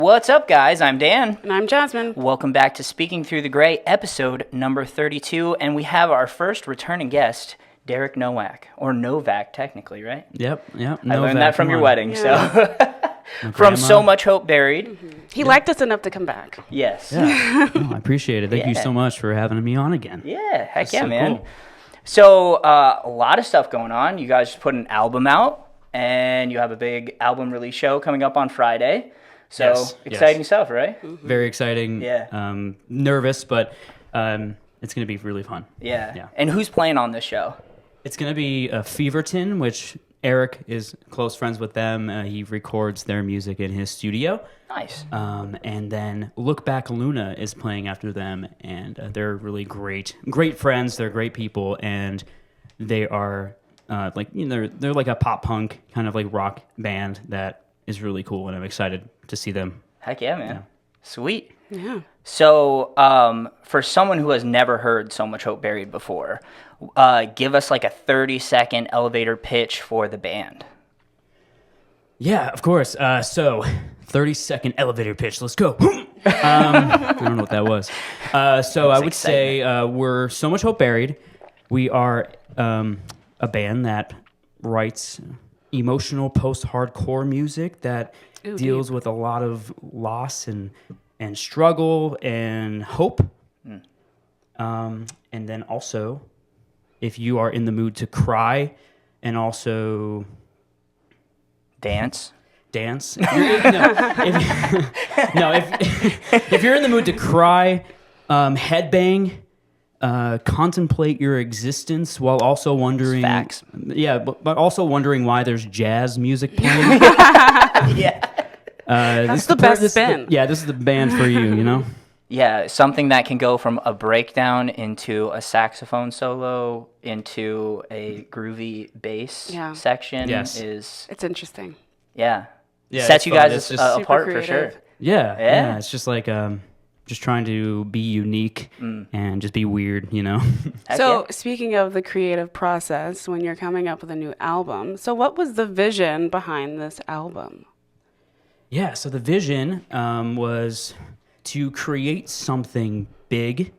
What's up, guys? I'm Dan. And I'm Jasmine. Welcome back to Speaking Through the Gray, episode number 32. And we have our first returning guest, Derek Nowak. Or Novak, technically, right? Yep. I learned that from your wedding, Yeah. so. From So Much Hope Buried. Mm-hmm. He liked us enough to come back. Yes. Yeah. I appreciate it. Thank you Yeah. so much for having me on again. Yeah, heck That's yeah, so man. cool. So, a lot of stuff going on. You guys put an album out, and you have a big album release show coming up on Friday. So, Yes, exciting stuff, right? Very exciting. Yeah. Nervous, but it's going to be really fun. Yeah. And who's playing on this show? It's going to be Feverton, which Eric is close friends with them. He records their music in his studio. Nice. And then Look Back Luna is playing after them, and they're really great friends. They're great people, and they are they're like a pop punk kind of like rock band that is really cool, and I'm excited to see them. Heck yeah, man. Yeah. Sweet. Yeah. So, for someone who has never heard So Much Hope Buried before, give us like a 30-second elevator pitch for the band. Yeah, of course. So, 30-second elevator pitch. Let's go. I don't know what that was. So I would say we're So Much Hope Buried. We are a band that writes emotional post-hardcore music that deals with a lot of loss and struggle and hope. And then also, if you are in the mood to cry and also Dance. If you're in the mood to cry, headbang, contemplate your existence while also wondering. Facts. Yeah, but also wondering why there's jazz music playing. Yeah. That's the best spin. This is the band for you, you know? Yeah, something that can go from a breakdown into a saxophone solo into a groovy bass section is... It's interesting. Yeah. Yeah, Sets it's you fun. guys It's just apart super for sure. creative. Yeah. It's just like just trying to be unique and just be weird, you know? Heck So, yeah. speaking of the creative process, when you're coming up with a new album, so what was the vision behind this album? Yeah, so the vision was to create something bigger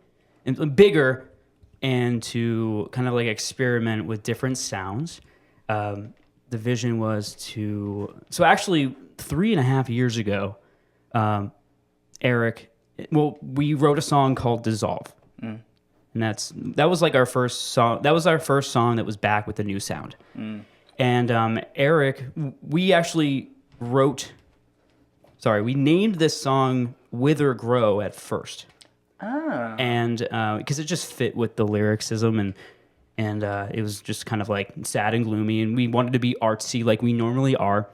and to kind of like experiment with different sounds. The vision was so actually 3.5 years ago, we wrote a song called Dissolve. And that was like our first song. That was our first song that was back with the new sound. And Eric, we named this song Wither Grow at first. And because it just fit with the lyricism and it was just kind of like sad and gloomy, and we wanted to be artsy like we normally are.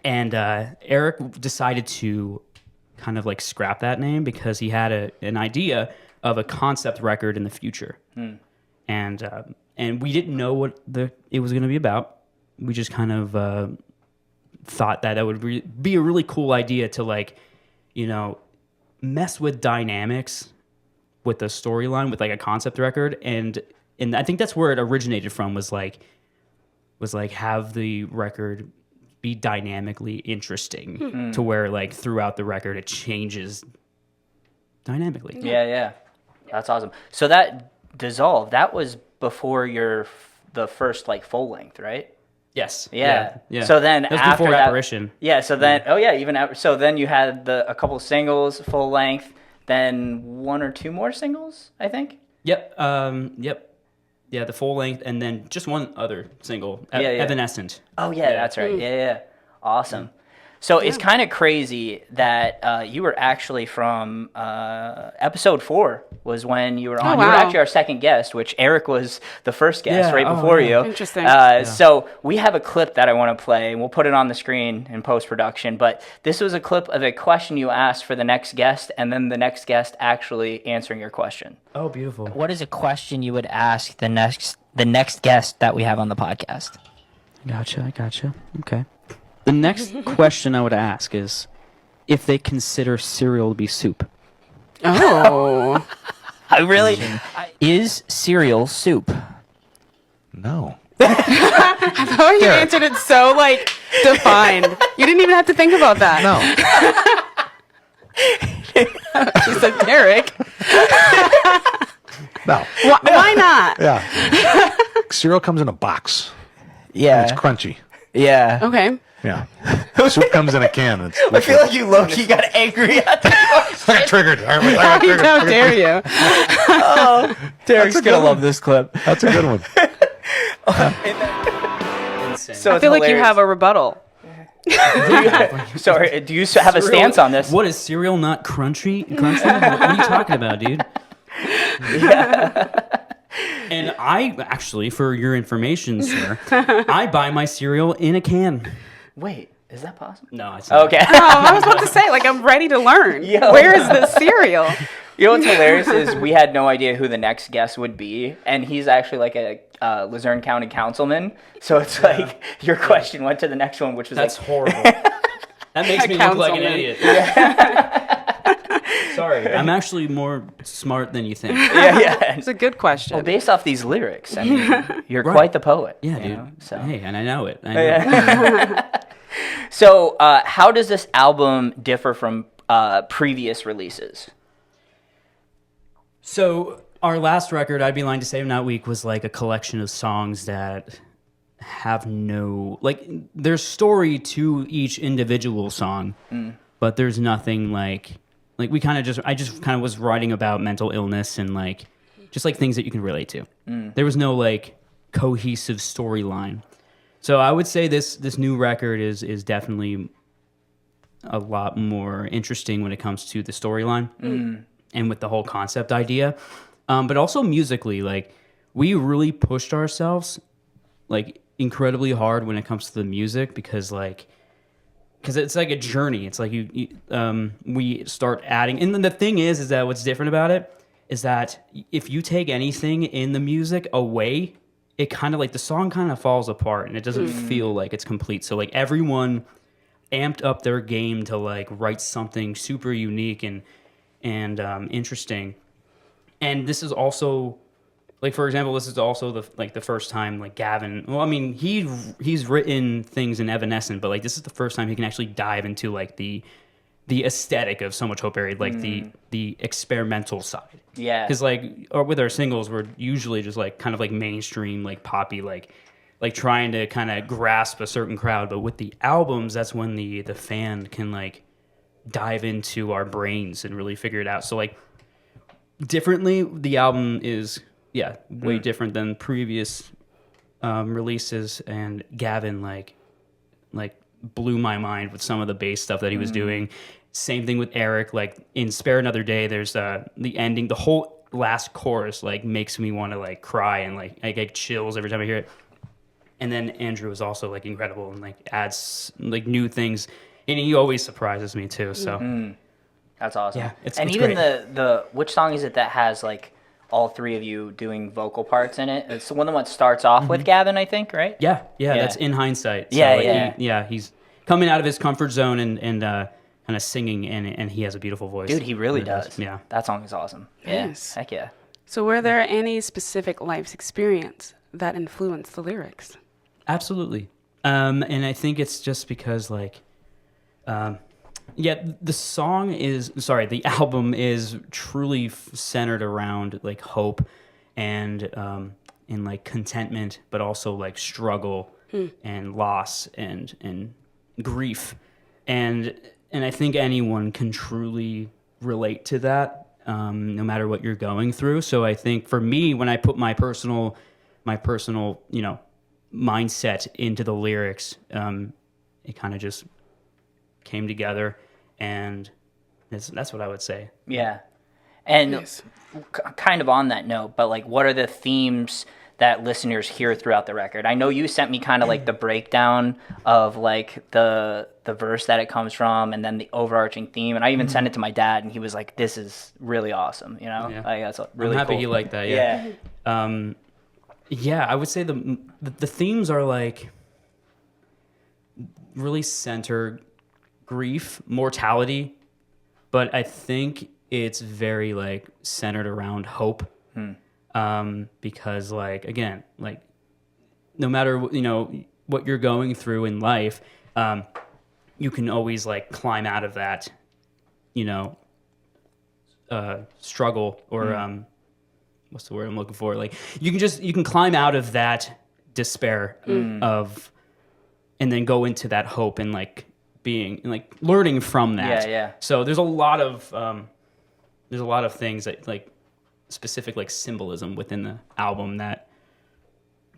And Eric decided to kind of like scrap that name because he had an idea of a concept record in the future. And we didn't know what it was going to be about. We just kind of thought that would be a really cool idea to like, you know, mess with dynamics with the storyline with like a concept record, and I think that's where it originated from, was like have the record be dynamically interesting to where like throughout the record it changes dynamically. Yeah. That's awesome. So that Dissolve, that was before the first like full length, right? Yes. Yeah. Yeah. So then that was after before that, Apparition. Yeah. So then, even after. So then you had a couple singles, full length, then one or two more singles, I think. Yep. Yeah, the full length, and then just one other single, Evanescent. Oh yeah, that's right. Yeah. Awesome. So it's kind of crazy that you were actually from episode 4 was when you were on. Oh, wow. You were actually our second guest, which Eric was the first guest before you. Interesting. So we have a clip that I want to play, and we'll put it on the screen in post-production. But this was a clip of a question you asked for the next guest, and then the next guest actually answering your question. Oh, beautiful. What is a question you would ask the next guest that we have on the podcast? Gotcha. Okay. The next question I would ask is if they consider cereal to be soup. Oh. Is cereal soup? No. I thought you answered it so, defined. You didn't even have to think about that. No. He said Derek. No. Why not? Yeah. Cereal comes in a box. Yeah. It's crunchy. Yeah. Okay. Yeah. Soup comes in a can. And I feel like you low-key got angry at that. it's triggered. All right, I got triggered. How dare you? Derek's gonna love this clip. That's a good one. So I feel like you have a rebuttal. Sorry, do you have a stance on this? What is cereal not crunchy? Crunchy? What are you talking about, dude? And I actually, for your information, sir, I buy my cereal in a can. Wait, is that possible? No, it's not. Okay. Oh, I was about to say, like, I'm ready to learn. Yo. Where is the cereal? You know what's hilarious is we had no idea who the next guest would be, and he's actually like a Luzerne County councilman. So it's like your question went to the next one, which was That's like, horrible. That makes me look like an Councilman. idiot. Sorry, I'm actually more smart than you think. yeah. It's a good question. Well, based off these lyrics, I mean, you're Right. quite the poet. Yeah, you dude. know, so. Hey, and I know it. I know. So, how does this album differ from previous releases? So our last record, I'd Be Lying to Say I'm Not Weak, was like a collection of songs that have no, like, there's story to each individual song, but there's nothing like we kind of just, I just kind of was writing about mental illness and like, just like things that you can relate to. There was no like cohesive storyline. So I would say this new record is definitely a lot more interesting when it comes to the storyline and with the whole concept idea. But also musically, like we really pushed ourselves like incredibly hard when it comes to the music because it's like a journey. It's like we start adding, and then the thing is that what's different about it is that if you take anything in the music away, it kind of like the song kind of falls apart and it doesn't feel like it's complete. So like everyone amped up their game to like write something super unique and interesting. And this is also like, for example, this is also the first time like Gavin. Well, I mean, he's written things in Evanescent, but like this is the first time he can actually dive into like the aesthetic of So Much Hope Buried, like the experimental side. Yeah. Because like, or with our singles, we're usually just like kind of like mainstream, like poppy, like trying to kind of grasp a certain crowd. But with the albums, that's when the fan can like dive into our brains and really figure it out. So like differently, the album is way different than previous releases. And Gavin like blew my mind with some of the bass stuff that he was doing. Same thing with Eric. Like in Spare Another Day, there's the ending, the whole last chorus like makes me want to like cry and like I get chills every time I hear it. And then Andrew is also like incredible and like adds like new things, and he always surprises me too. So That's awesome. Yeah, it's even great. the which song is it that has like all three of you doing vocal parts in it? It's the one that starts off with Gavin, I think, right? yeah, that's in hindsight. So, Yeah, like, he's coming out of his comfort zone and kind of singing, and he has a beautiful voice. Dude, he really Really does. Yeah. That song is awesome. Yeah. Nice. Heck yeah. So were there any specific life's experience that influenced the lyrics? Absolutely. And I think it's just because like, the album is truly centered around like hope and like contentment, but also like struggle and loss and grief. And I think anyone can truly relate to that, no matter what you're going through. So I think for me, when I put my personal, mindset into the lyrics, it kind of just came together, and that's what I would say. Yeah. And Nice. kind of on that note, but like, what are the themes that listeners hear throughout the record? I know you sent me kind of like the breakdown of like the verse that it comes from, and then the overarching theme. And I even sent it to my dad, and he was like, "This is really awesome," you know. Yeah. Like, that's really I'm happy cool. he liked that. Yeah. I would say the themes are like really center grief, mortality, but I think it's very like centered around hope. Because like, again, like no matter what you're going through in life, you can always like climb out of that, struggle or what's the word I'm looking for? Like you can climb out of that despair of, and then go into that hope and like being and like learning from that. Yeah. So there's a lot of things that like specific like symbolism within the album that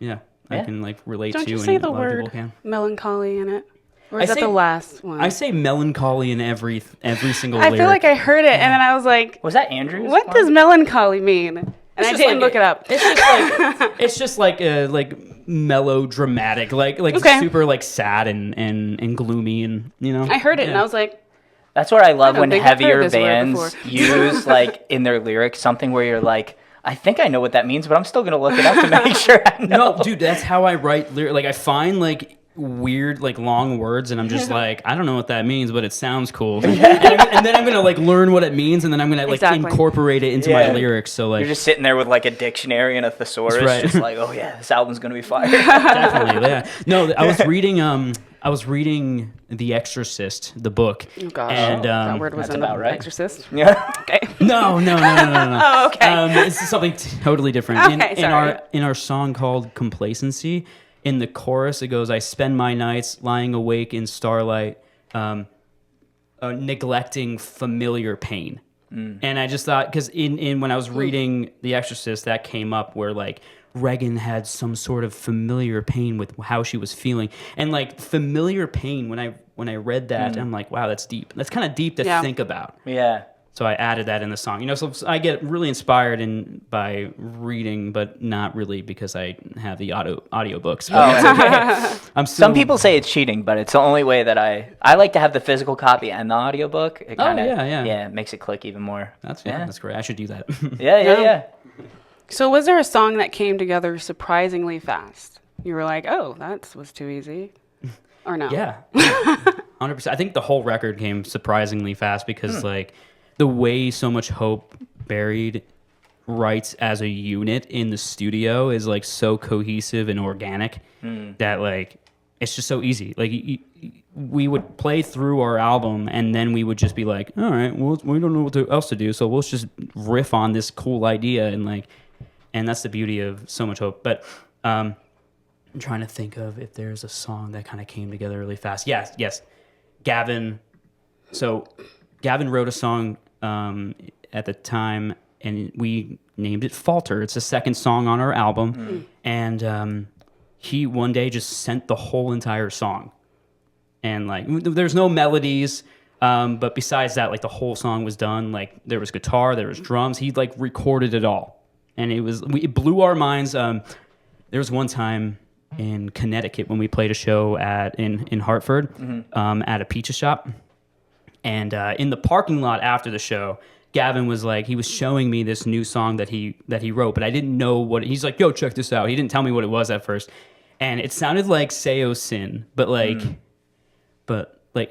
I can like relate Don't to. you say and the a lot of people word can. melancholy in it? Or I is that say- the last one? I say melancholy in every single I lyric. feel like I heard it, and then I was like, Was that Andrew's? what does melancholy mean? And I just didn't like look it up. It's just like melodramatic, like Okay. super like sad and gloomy, and I heard it, and I was like, That's what I love don't when think I've heard heavier this word bands before. use like in their lyrics something where you're like, I think I know what that means, but I'm still gonna look it up to make sure I know. No, dude, that's how I write lyrics. Like I find like weird like long words, and I'm just like, I don't know what that means, but it sounds cool. And then I'm gonna like learn what it means, and then I'm gonna like Exactly. incorporate it into my lyrics. So like You're just sitting there with like a dictionary and a thesaurus, That's right. just like, oh yeah, this album's gonna be fire. definitely, yeah. No, I was reading The Exorcist, the book. oh gosh, And that word was that's in The about right. Exorcist. Yeah. Okay. No. Oh, okay. It's something totally different. Okay, sorry. In our song called Complacency, in the chorus it goes, I spend my nights lying awake in starlight, neglecting familiar pain. And I just thought, because in when I was reading The Exorcist, that came up where like Regan had some sort of familiar pain with how she was feeling, and like familiar pain. When I read that, I'm like, wow, that's deep. That's kind of deep to Yeah. think about. Yeah. So I added that in the song. So I get really inspired by reading, but not really because I have the audiobooks. I'm still, Some people say it's cheating, but it's the only way that I like to have the physical copy and the audiobook. It kinda, yeah. it makes it click even more. That's yeah. that's great. I should do that. Yeah. So was there a song that came together surprisingly fast? You were like, oh, that was too easy. Or no? Yeah, 100%. I think the whole record came surprisingly fast because like the way So Much Hope Buried writes as a unit in the studio is like so cohesive and organic that like it's just so easy. Like we would play through our album and then we would just be like, all right, well, we don't know what else to do, so let's just riff on this cool idea and that's the beauty of So Much Hope. But I'm trying to think of if there's a song that kind of came together really fast. Yes. Gavin. So Gavin wrote a song at the time, and we named it Falter. It's the second song on our album. And he one day just sent the whole entire song. And like, there's no melodies, but besides that, like the whole song was done. Like there was guitar, there was drums. He like recorded it all. And it blew our minds. There was one time in Connecticut when we played a show in Hartford at a pizza shop, and in the parking lot after the show, Gavin was like, he was showing me this new song that he wrote, but I didn't know what. He's like, yo, check this out. He didn't tell me what it was at first, and it sounded like Seo Sin, but like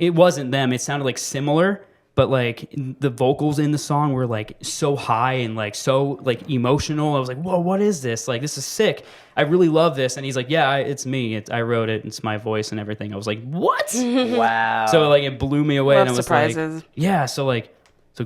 it wasn't them. It sounded like similar. But like the vocals in the song were like so high and like so like emotional. I was like, whoa, what is this? Like, this is sick. I really love this. And he's like, yeah, it's me. I wrote it. It's my voice and everything. I was like, what? Wow. So like it blew me away. Love and I was surprises. like, yeah. So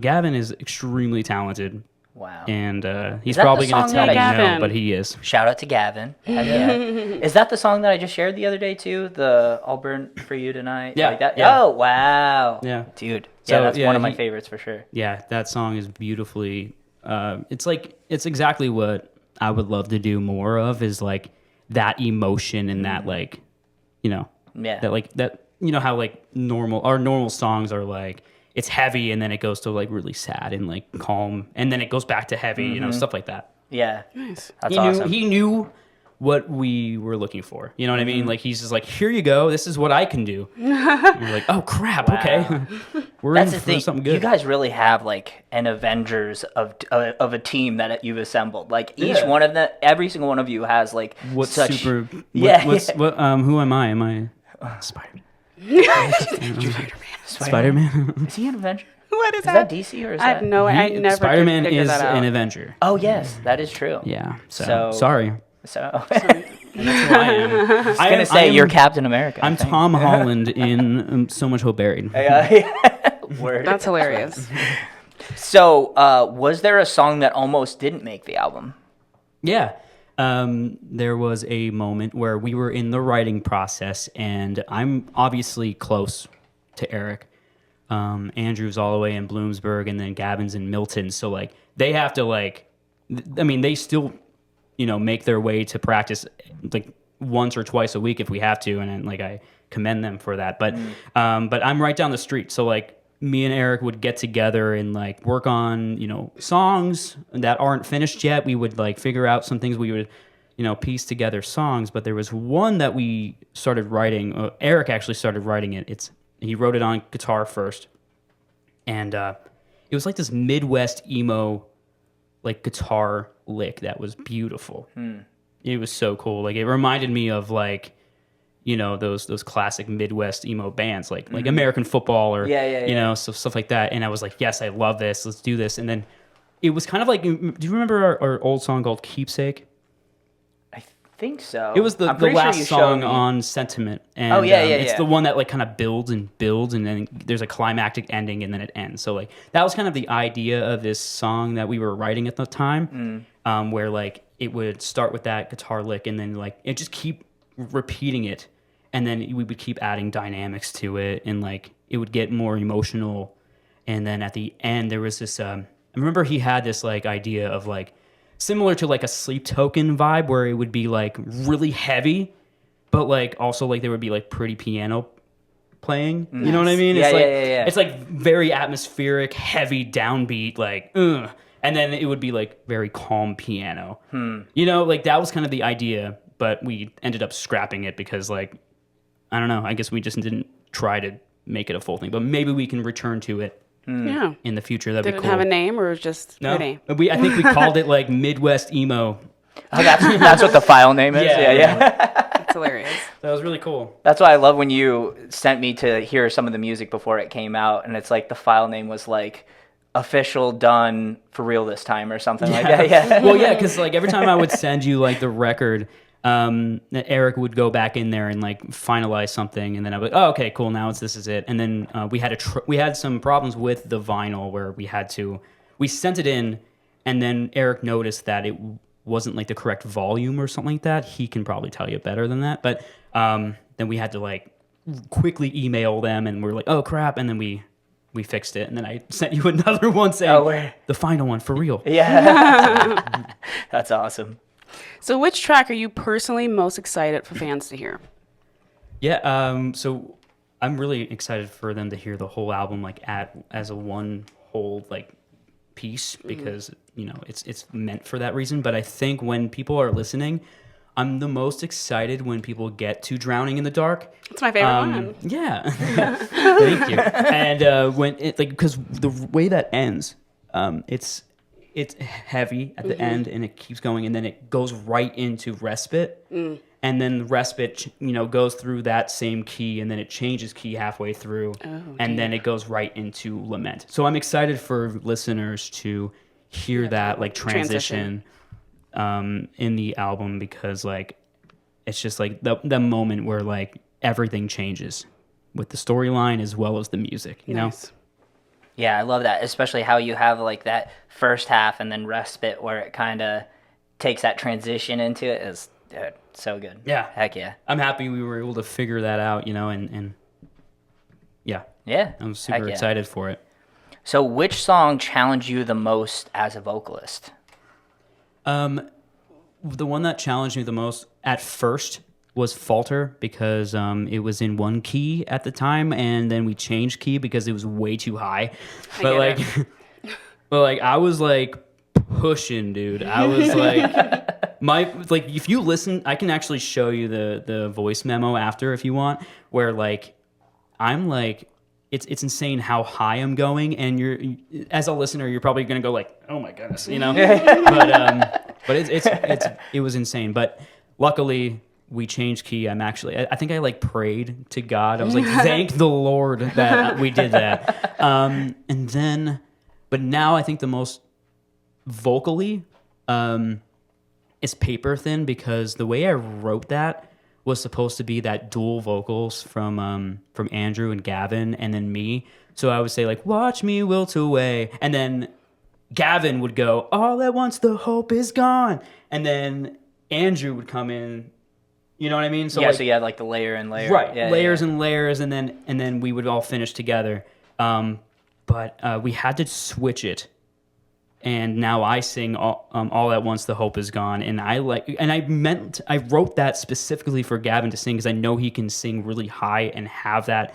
Gavin is extremely talented. Wow. And he's that probably the going to song tell that you I- no, Gavin. but he is. Shout out to Gavin. Heck yeah. Is that the song that I just shared the other day too? The I'll Burn for You Tonight? Yeah, Like that? yeah. Oh, wow. Yeah. Dude. So, Yeah, that's yeah, one of my he- favorites for sure. Yeah, that song is beautifully. It's exactly what I would love to do more of, is like that emotion and that like, Yeah. that you know how like our normal songs are like it's heavy and then it goes to like really sad and like calm and then it goes back to heavy, stuff like that. Yeah. Nice. That's awesome. He knew what we were looking for. You know what I mean? Like he's just like, here you go. This is what I can do. And we're like, oh crap. Okay, we're That's in the for thing. something good. You guys really have like an Avengers of a team that you've assembled. Like each one of them, every single one of you has like What's such. super? Yeah. What? Who am I? Am I Spider? Spider-Man. Is he an Avenger? What Is that DC or is I have that? no. I never. did Spider-Man figure is that out. an Avenger. Oh yes, that is true. Yeah. So, So- sorry. So That's who I am. I was gonna say you're Captain America. I I'm think. Tom Holland in So Much Hope Buried. Word. That's hilarious. So, was there a song that almost didn't make the album? Yeah. There was a moment where we were in the writing process, and I'm obviously close to Eric. Andrew's all the way in Bloomsburg, and then Gavin's in Milton. So, like, they have to, like, they still, make their way to practice, like, once or twice a week if we have to, and then, like, I commend them for that. But I'm right down the street, so, like, me and Eric would get together and like work on, songs that aren't finished yet. We would like figure out some things. We would, piece together songs. But there was one that we started writing. Eric actually started writing it. He wrote it on guitar first, and it was like this Midwest emo, like guitar lick that was beautiful. It was so cool. Like it reminded me of like, those classic Midwest emo bands like American Football or so stuff like that. And I was like, yes, I love this. Let's do this. And then it was kind of like, do you remember our old song called Keepsake? I think so. It was the last song on Sentiment. And it's the one that like kind of builds, and then there's a climactic ending and then it ends. So like that was kind of the idea of this song that we were writing at the time, where like it would start with that guitar lick and then like it just keep repeating it, and then we would keep adding dynamics to it, and like it would get more emotional. And then at the end there was this I remember he had this like idea of like similar to like a Sleep Token vibe, where it would be like really heavy but like also like there would be like pretty piano playing. You know what I mean? It's like very atmospheric, heavy downbeat, like and then it would be like very calm piano. Like that was kind of the idea. But we ended up scrapping it because, like, I don't know. I guess we just didn't try to make it a full thing. But maybe we can return to it in the future. That'd be cool. Did it have a name or just pretty? I think we called it, like, Midwest Emo. Oh, that's what the file name is? Yeah. That's hilarious. That was really cool. That's why I love when you sent me to hear some of the music before it came out. And it's like the file name was, like, official done for real this time or something like that. Yeah. Well, yeah, because, like, every time I would send you, like, the record... Eric would go back in there and like finalize something, and then I would, oh, okay, cool, now this is it. And then we had some problems with the vinyl where we sent it in, and then Eric noticed that it wasn't like the correct volume or something like that. He can probably tell you better than that, but then we had to like quickly email them, and we're like, oh crap, and then we fixed it, and then I sent you another one saying the final one for real. Yeah. That's awesome. So which track are you personally most excited for fans to hear? Yeah, so I'm really excited for them to hear the whole album like as a one whole like piece, because it's meant for that reason. But I think when people are listening, I'm the most excited when people get to Drowning in the Dark. It's my favorite one. Yeah. Thank you. And when it like, because the way that ends, it's heavy at the end, and it keeps going, and then it goes right into Respite, and then Respite, goes through that same key, and then it changes key halfway through, and then it goes right into Lament. So I'm excited for listeners to hear that like transition in the album, because like it's just like the moment where like everything changes with the storyline as well as the music. You know. Yeah, I love that, especially how you have like that first half and then Respite where it kind of takes that transition into it. Is so good. Yeah. Heck yeah. I'm happy we were able to figure that out, and yeah. Yeah. I'm super excited for it. So which song challenged you the most as a vocalist? The one that challenged me the most at first was Falter, because it was in one key at the time, and then we changed key because it was way too high. But I was like pushing, dude. I was like if you listen, I can actually show you the voice memo after if you want, where like I'm like it's insane how high I'm going, and you're as a listener you're probably gonna go like, oh my goodness, but it was insane. But luckily we changed key. I think I like prayed to God. I was like, thank the Lord that we did that. But now I think the most vocally is Paper Thin, because the way I wrote that was supposed to be that dual vocals from Andrew and Gavin, and then me. So I would say like, "Watch me wilt away," and then Gavin would go, "All at once the hope is gone," and then Andrew would come in. You know what I mean? So yeah, like, so you had like the layer and layer. right, Yeah, layers and layers, and then we would all finish together. But we had to switch it, and now I sing all at once the hope is gone, and I wrote that specifically for Gavin to sing because I know he can sing really high and have that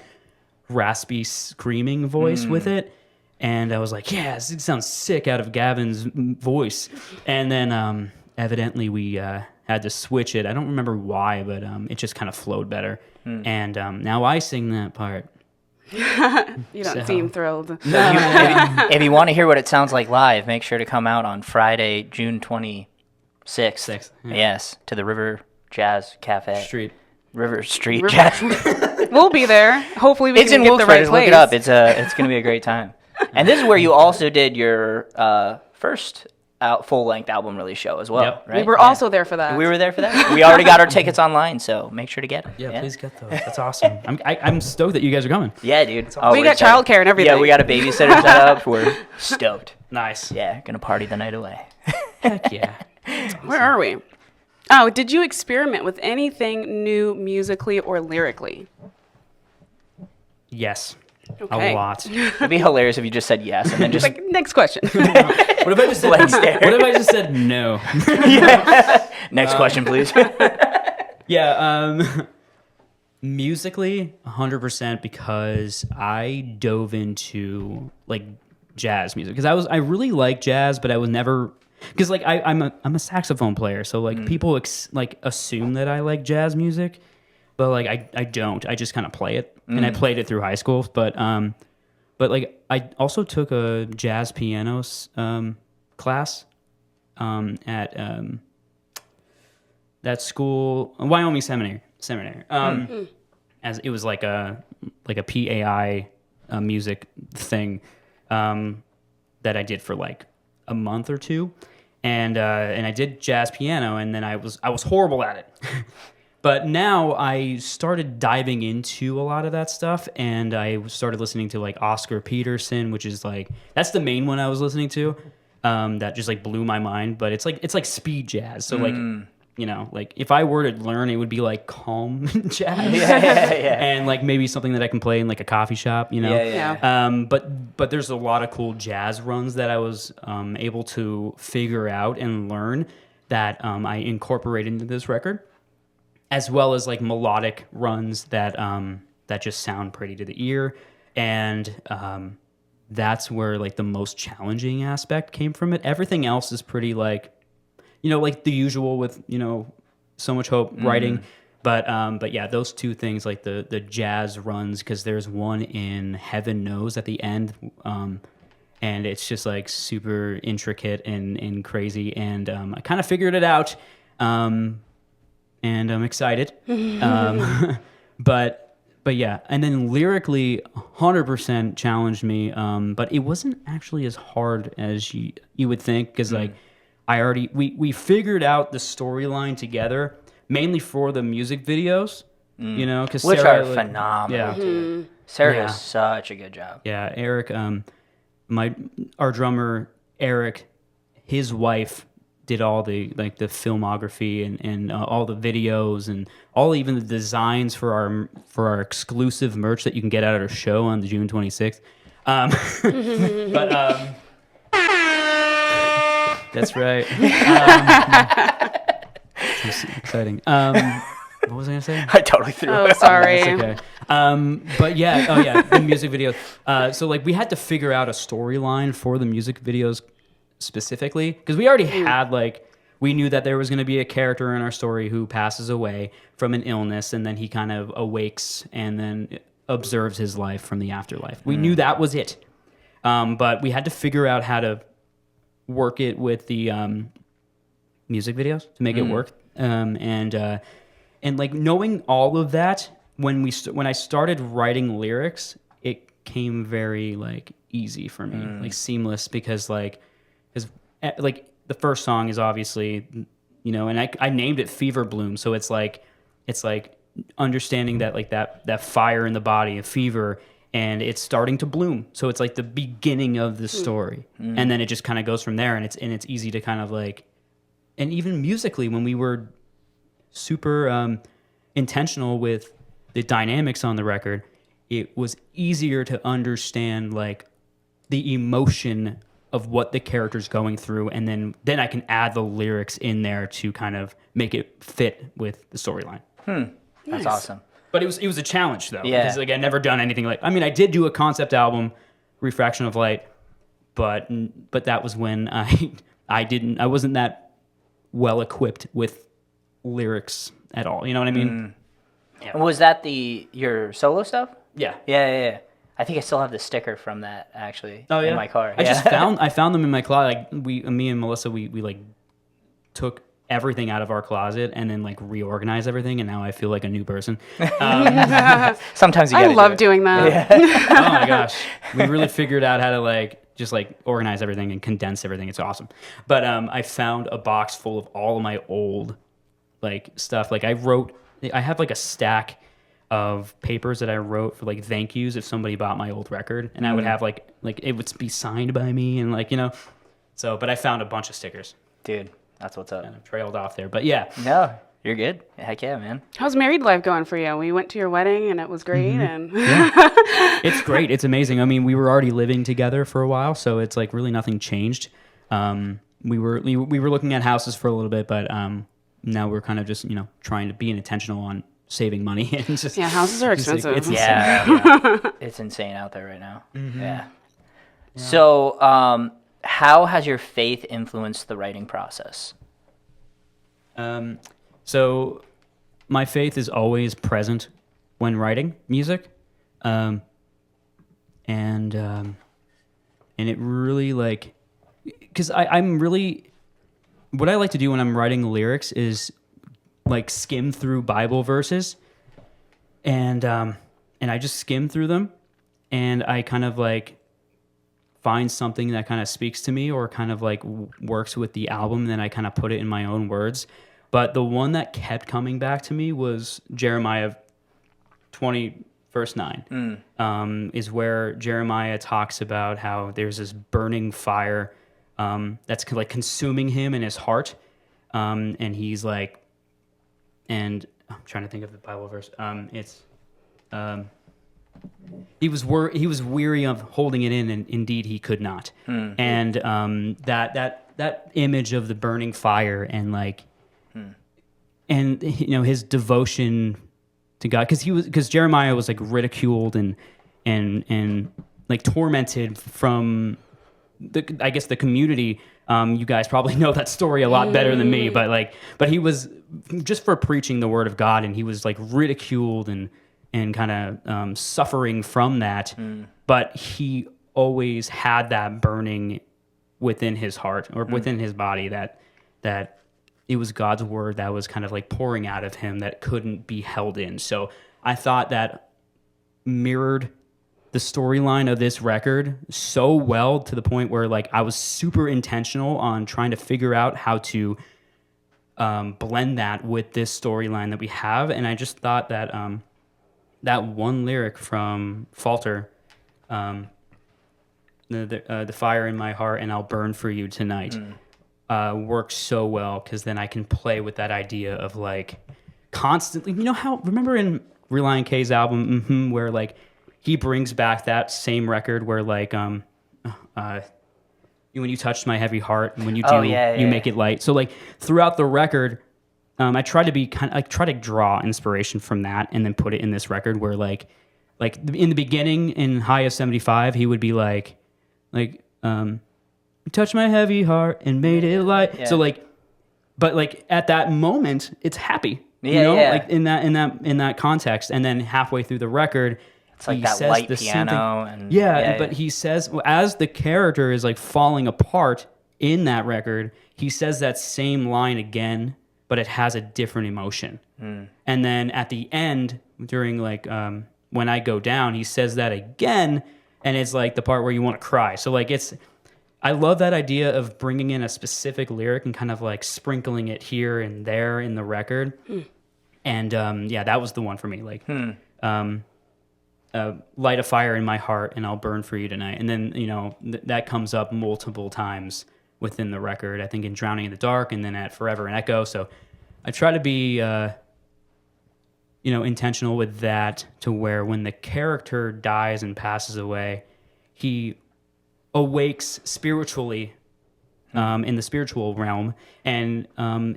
raspy screaming voice with it. And I was like, yeah, this sounds sick out of Gavin's voice. And then evidently we had to switch it. I don't remember why, but it just kind of flowed better. And now I sing that part. You don't seem thrilled. If you want to hear what it sounds like live, make sure to come out on Friday, June 26th. Sixth, yeah. Yes, to the River Jazz Cafe. River Street Jazz. We'll be there. Hopefully we It's can in get Wilkes the right Look place. it up. It's going to be a great time. And this is where you also did your first full-length album release show as well, Yep. right? We were also there for that. We were there for that. We already got our tickets online, so make sure to get them. Yeah, please get those. That's awesome. I'm stoked that you guys are coming. Yeah, dude. We got childcare and everything. Yeah, we got a babysitter set up. We're stoked. Nice. Yeah, gonna party the night away. Heck yeah. Where are we? Oh, did you experiment with anything new musically or lyrically? Yes. Okay. A lot. It'd be hilarious if you just said yes and then just Like, next question. What if I just said Blank stare. What if I just said no? next question, please. Yeah, musically 100% because I dove into like jazz music because I really like jazz, but I was never because like I'm a saxophone player, so like people like assume that I like jazz music, but like I don't. I just kind of play it, and I played it through high school, but like I also took a jazz piano class at that school, Wyoming Seminary. As it was like a PAI music thing that I did for like a month or two, and I did jazz piano, and then I was horrible at it. But now I started diving into a lot of that stuff, and I started listening to like Oscar Peterson, which is like that's the main one I was listening to. That just like blew my mind. But it's like speed jazz, so like you know, like if I were to learn, it would be like calm jazz, and like maybe something that I can play in like a coffee shop, you know. Yeah. But there's a lot of cool jazz runs that I was able to figure out and learn that I incorporate into this record, as well as like melodic runs that that just sound pretty to the ear, and that's where like the most challenging aspect came from it. Everything else is pretty like, you know, like the usual with, you know, So Much Hope writing, but yeah, those two things, like the jazz runs, because there's one in Heaven Knows at the end, and it's just like super intricate and crazy, and I kind of figured it out, and I'm excited, but yeah, and then lyrically, 100% challenged me, but it wasn't actually as hard as you would think, because like we figured out the storyline together, mainly for the music videos, you know, because Which Sarah, are like, phenomenal. yeah, Dude. Sarah Yeah. does such a good job. yeah. Eric, our drummer Eric, his wife did all the like the filmography and all the videos and all even the designs for our exclusive merch that you can get at our show on June 26th. But that's right. It's exciting. What was I gonna say? I totally threw Oh, it. sorry. It's okay. But yeah, the music videos. So like we had to figure out a storyline for the music videos specifically, because we already had like, we knew that there was going to be a character in our story who passes away from an illness, and then he kind of awakes and then observes his life from the afterlife. We knew that was it. But we had to figure out how to work it with the music videos to make it work. And like knowing all of that, when I started writing lyrics, it came very like easy for me, like seamless, because like the first song is obviously, you know, and I named it Fever Bloom, so it's like it's like understanding that like that fire in the body, a fever, and it's starting to bloom. So it's like the beginning of the story, and then it just kind of goes from there. And it's easy to kind of like, and even musically, when we were super intentional with the dynamics on the record, it was easier to understand like the emotion of what the character's going through, and then I can add the lyrics in there to kind of make it fit with the storyline. That's awesome. But it was a challenge though. Yeah. Because like I never done anything like, I mean, I did do a concept album, Refraction of Light, but that was when I wasn't that well equipped with lyrics at all. You know what I mean? And was that your solo stuff? Yeah. Yeah. I think I still have the sticker from that actually in my car. I found them in my closet. Like me and Melissa, we like took everything out of our closet and then like reorganized everything, and now I feel like a new person. Sometimes you I gotta love doing that. Oh my gosh, we really figured out how to like just like organize everything and condense everything. It's awesome. But I found a box full of all of my old like stuff. Like I have like a stack of papers that I wrote for like thank yous if somebody bought my old record, and I would have like it would be signed by me and like, you know. So, but I found a bunch of stickers. Dude, that's what's up. And I trailed off there, but yeah. No, you're good. Heck yeah, man. How's married life going for you? We went to your wedding and it was great. And It's great. It's amazing. I mean, we were already living together for a while, so it's like really nothing changed. We were looking at houses for a little bit, but now we're kind of just, you know, trying to be intentional on saving money. And just, yeah, houses are just, like, expensive. it's Yeah. It's insane out there right now. Yeah. So, how has your faith influenced the writing process? So my faith is always present when writing music. And it really like, because I'm really, what I like to do when I'm writing lyrics is like skim through Bible verses, and I just skim through them, and I kind of like find something that kind of speaks to me or kind of like works with the album, and then I kind of put it in my own words. But the one that kept coming back to me was Jeremiah 20, verse 9, is where Jeremiah talks about how there's this burning fire that's like consuming him in his heart. And he's like, and I'm trying to think of the Bible verse. He was weary of holding it in, and indeed he could not. And that image of the burning fire and like, and you know, his devotion to God, because Jeremiah was like ridiculed and like tormented from I guess the community. You guys probably know that story a lot better than me, but he was just for preaching the word of God, and he was like ridiculed and kind of suffering from that. But he always had that burning within his heart or within his body that it was God's word that was kind of like pouring out of him that couldn't be held in. So I thought that mirrored the storyline of this record so well, to the point where like I was super intentional on trying to figure out how to blend that with this storyline that we have. And I just thought that that one lyric from Falter, the fire in my heart and I'll burn for you tonight, works so well, because then I can play with that idea of like constantly, you know how, remember in Relient K's album, where like he brings back that same record where like when you touched my heavy heart, and when you do, you make it light. So like throughout the record, I try to draw inspiration from that and then put it in this record where like in the beginning in High of 75, he would be like touch my heavy heart and made it light. So like, but like at that moment it's happy, you know, like in that context. And then halfway through the record, it's like that light piano and but he says, as the character is like falling apart in that record, he says that same line again, but it has a different emotion. And then at the end, during like When I Go Down, he says that again, and it's like the part where you want to cry. So like I love that idea of bringing in a specific lyric and kind of like sprinkling it here and there in the record. And yeah, that was the one for me. Like, light a fire in my heart, and I'll burn for you tonight. And then that comes up multiple times within the record. I think in Drowning in the Dark, and then at Forever and Echo. So I try to be intentional with that, to where when the character dies and passes away, he awakes spiritually in the spiritual realm, and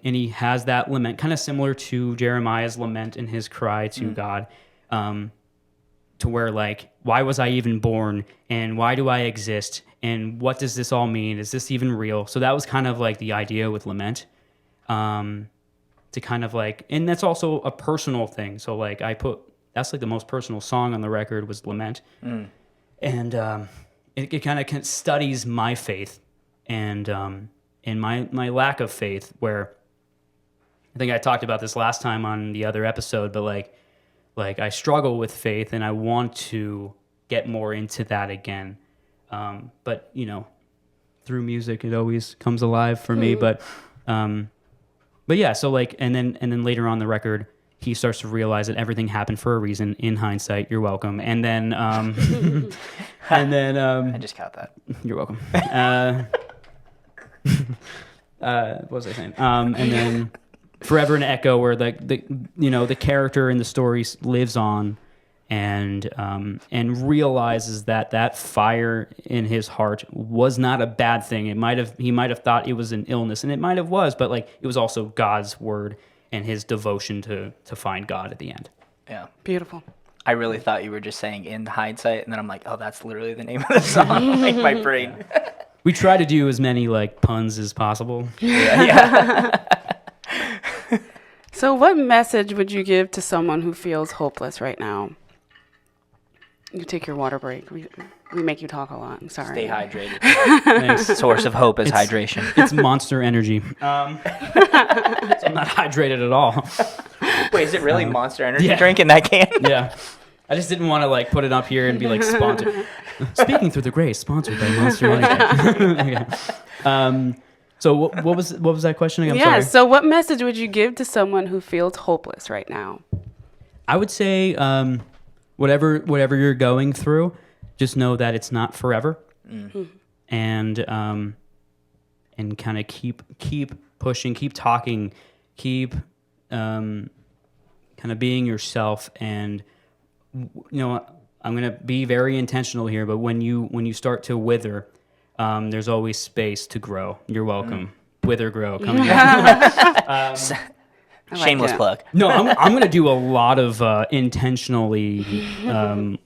he has that lament, kind of similar to Jeremiah's lament and his cry to God, to where, like, why was I even born, and why do I exist, and what does this all mean? Is this even real? So that was kind of like the idea with lament, to kind of like, and that's also a personal thing. So like that's like the most personal song on the record was Lament, and it kind of studies my faith and my lack of faith, where I think I talked about this last time on the other episode, but like I struggle with faith, and I want to get more into that again. But through music, it always comes alive for me. But yeah, so like, and then later on the record, he starts to realize that everything happened for a reason. In hindsight, you're welcome. And then, I just caught that. You're welcome. What was I saying? And then Forever and Echo, where the character in the story lives on, and realizes that fire in his heart was not a bad thing. He might have thought it was an illness, and it might have was, but like it was also God's word and his devotion to find God at the end. Yeah. Beautiful. I really thought you were just saying in hindsight, and then I'm like, oh, that's literally the name of the song. Like my brain. We try to do as many like puns as possible. Yeah. So what message would you give to someone who feels hopeless right now? You take your water break. We make you talk a lot. I'm sorry. Stay hydrated. Thanks. Source of hope is hydration. It's Monster Energy. So I'm not hydrated at all. Wait, is it really Monster Energy yeah. drink in that can? Yeah. I just didn't want to like put it up here and be like sponsored. Speaking through the grace, sponsored by Monster Energy. Okay. So what was that question again? I'm sorry. So what message would you give to someone who feels hopeless right now? I would say whatever you're going through, just know that it's not forever, and kind of keep pushing, keep talking, keep kind of being yourself. And I'm gonna be very intentional here, but when you start to wither, there's always space to grow. You're welcome. Wither, grow. Coming up. Shameless plug. No, I'm going to do a lot of intentional things.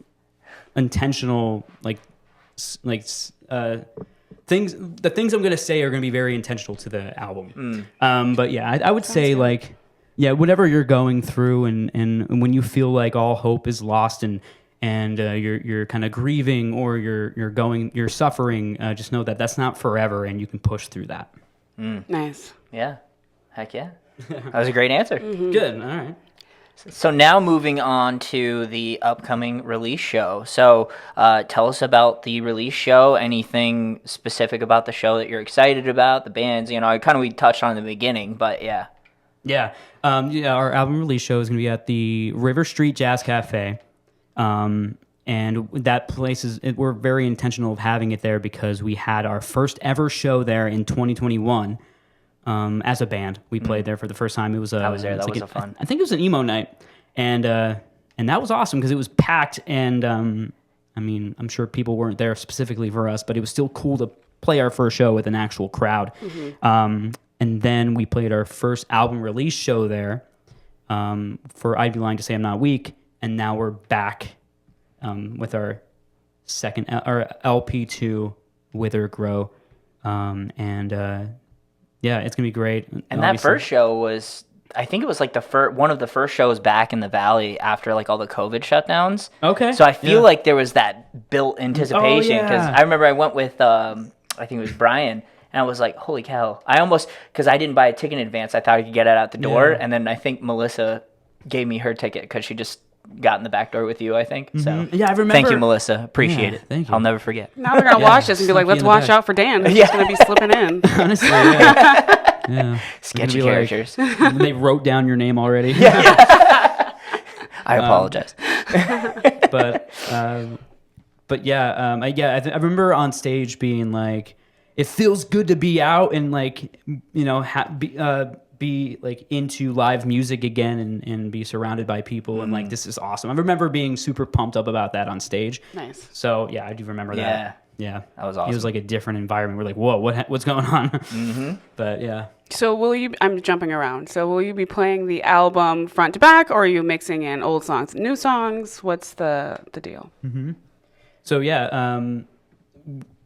The things I'm going to say are going to be very intentional to the album. But yeah, I would say like, yeah, whatever you're going through, and when you feel like all hope is lost, and you're kind of grieving, or you're suffering, just know that that's not forever, and you can push through that. Nice. Yeah. Heck yeah. That was a great answer. Good. All right. So now moving on to the upcoming release show. So tell us about the release show. Anything specific about the show that you're excited about? The bands, we touched on in the beginning, but yeah. Yeah. Our album release show is going to be at the River Street Jazz Cafe. And that place we're very intentional of having it there because we had our first ever show there in 2021. As a band, we played there for the first time. It was I was there. That was fun. I think it was an emo night, and that was awesome because it was packed. And I'm sure people weren't there specifically for us, but it was still cool to play our first show with an actual crowd. And then we played our first album release show there for I'd Be Lying to Say I'm Not Weak, and now we're back with our second our LP2 Wither Grow, yeah, it's gonna be great. And that first show was, I think it was like one of the first shows back in the Valley after like all the COVID shutdowns. Okay. So I feel like there was that built anticipation because I remember I went with I think it was Brian, and I was like, holy cow! Because I didn't buy a ticket in advance, I thought I could get it out the door, and then I think Melissa gave me her ticket because she just got in the back door with you, I think. So yeah, I remember. Thank you, Melissa. Appreciate it. Thank you. I'll never forget. Now they're going to watch this and be like, let's watch out for Dan. He's just going to be slipping in. Honestly, yeah. Yeah. Sketchy We're gonna be like- characters. They wrote down your name already. I apologize. But yeah, I remember on stage being like, it feels good to be out and like, you know, be like into live music again and be surrounded by people and like, this is awesome. I remember being super pumped up about that on stage. Nice. So yeah, I do remember that. Yeah, That was It was awesome. like a different environment. We're like, whoa, what's going on? But yeah. So I'm jumping around. So will you be playing the album front to back, or are you mixing in old songs, new songs? What's the deal? So yeah,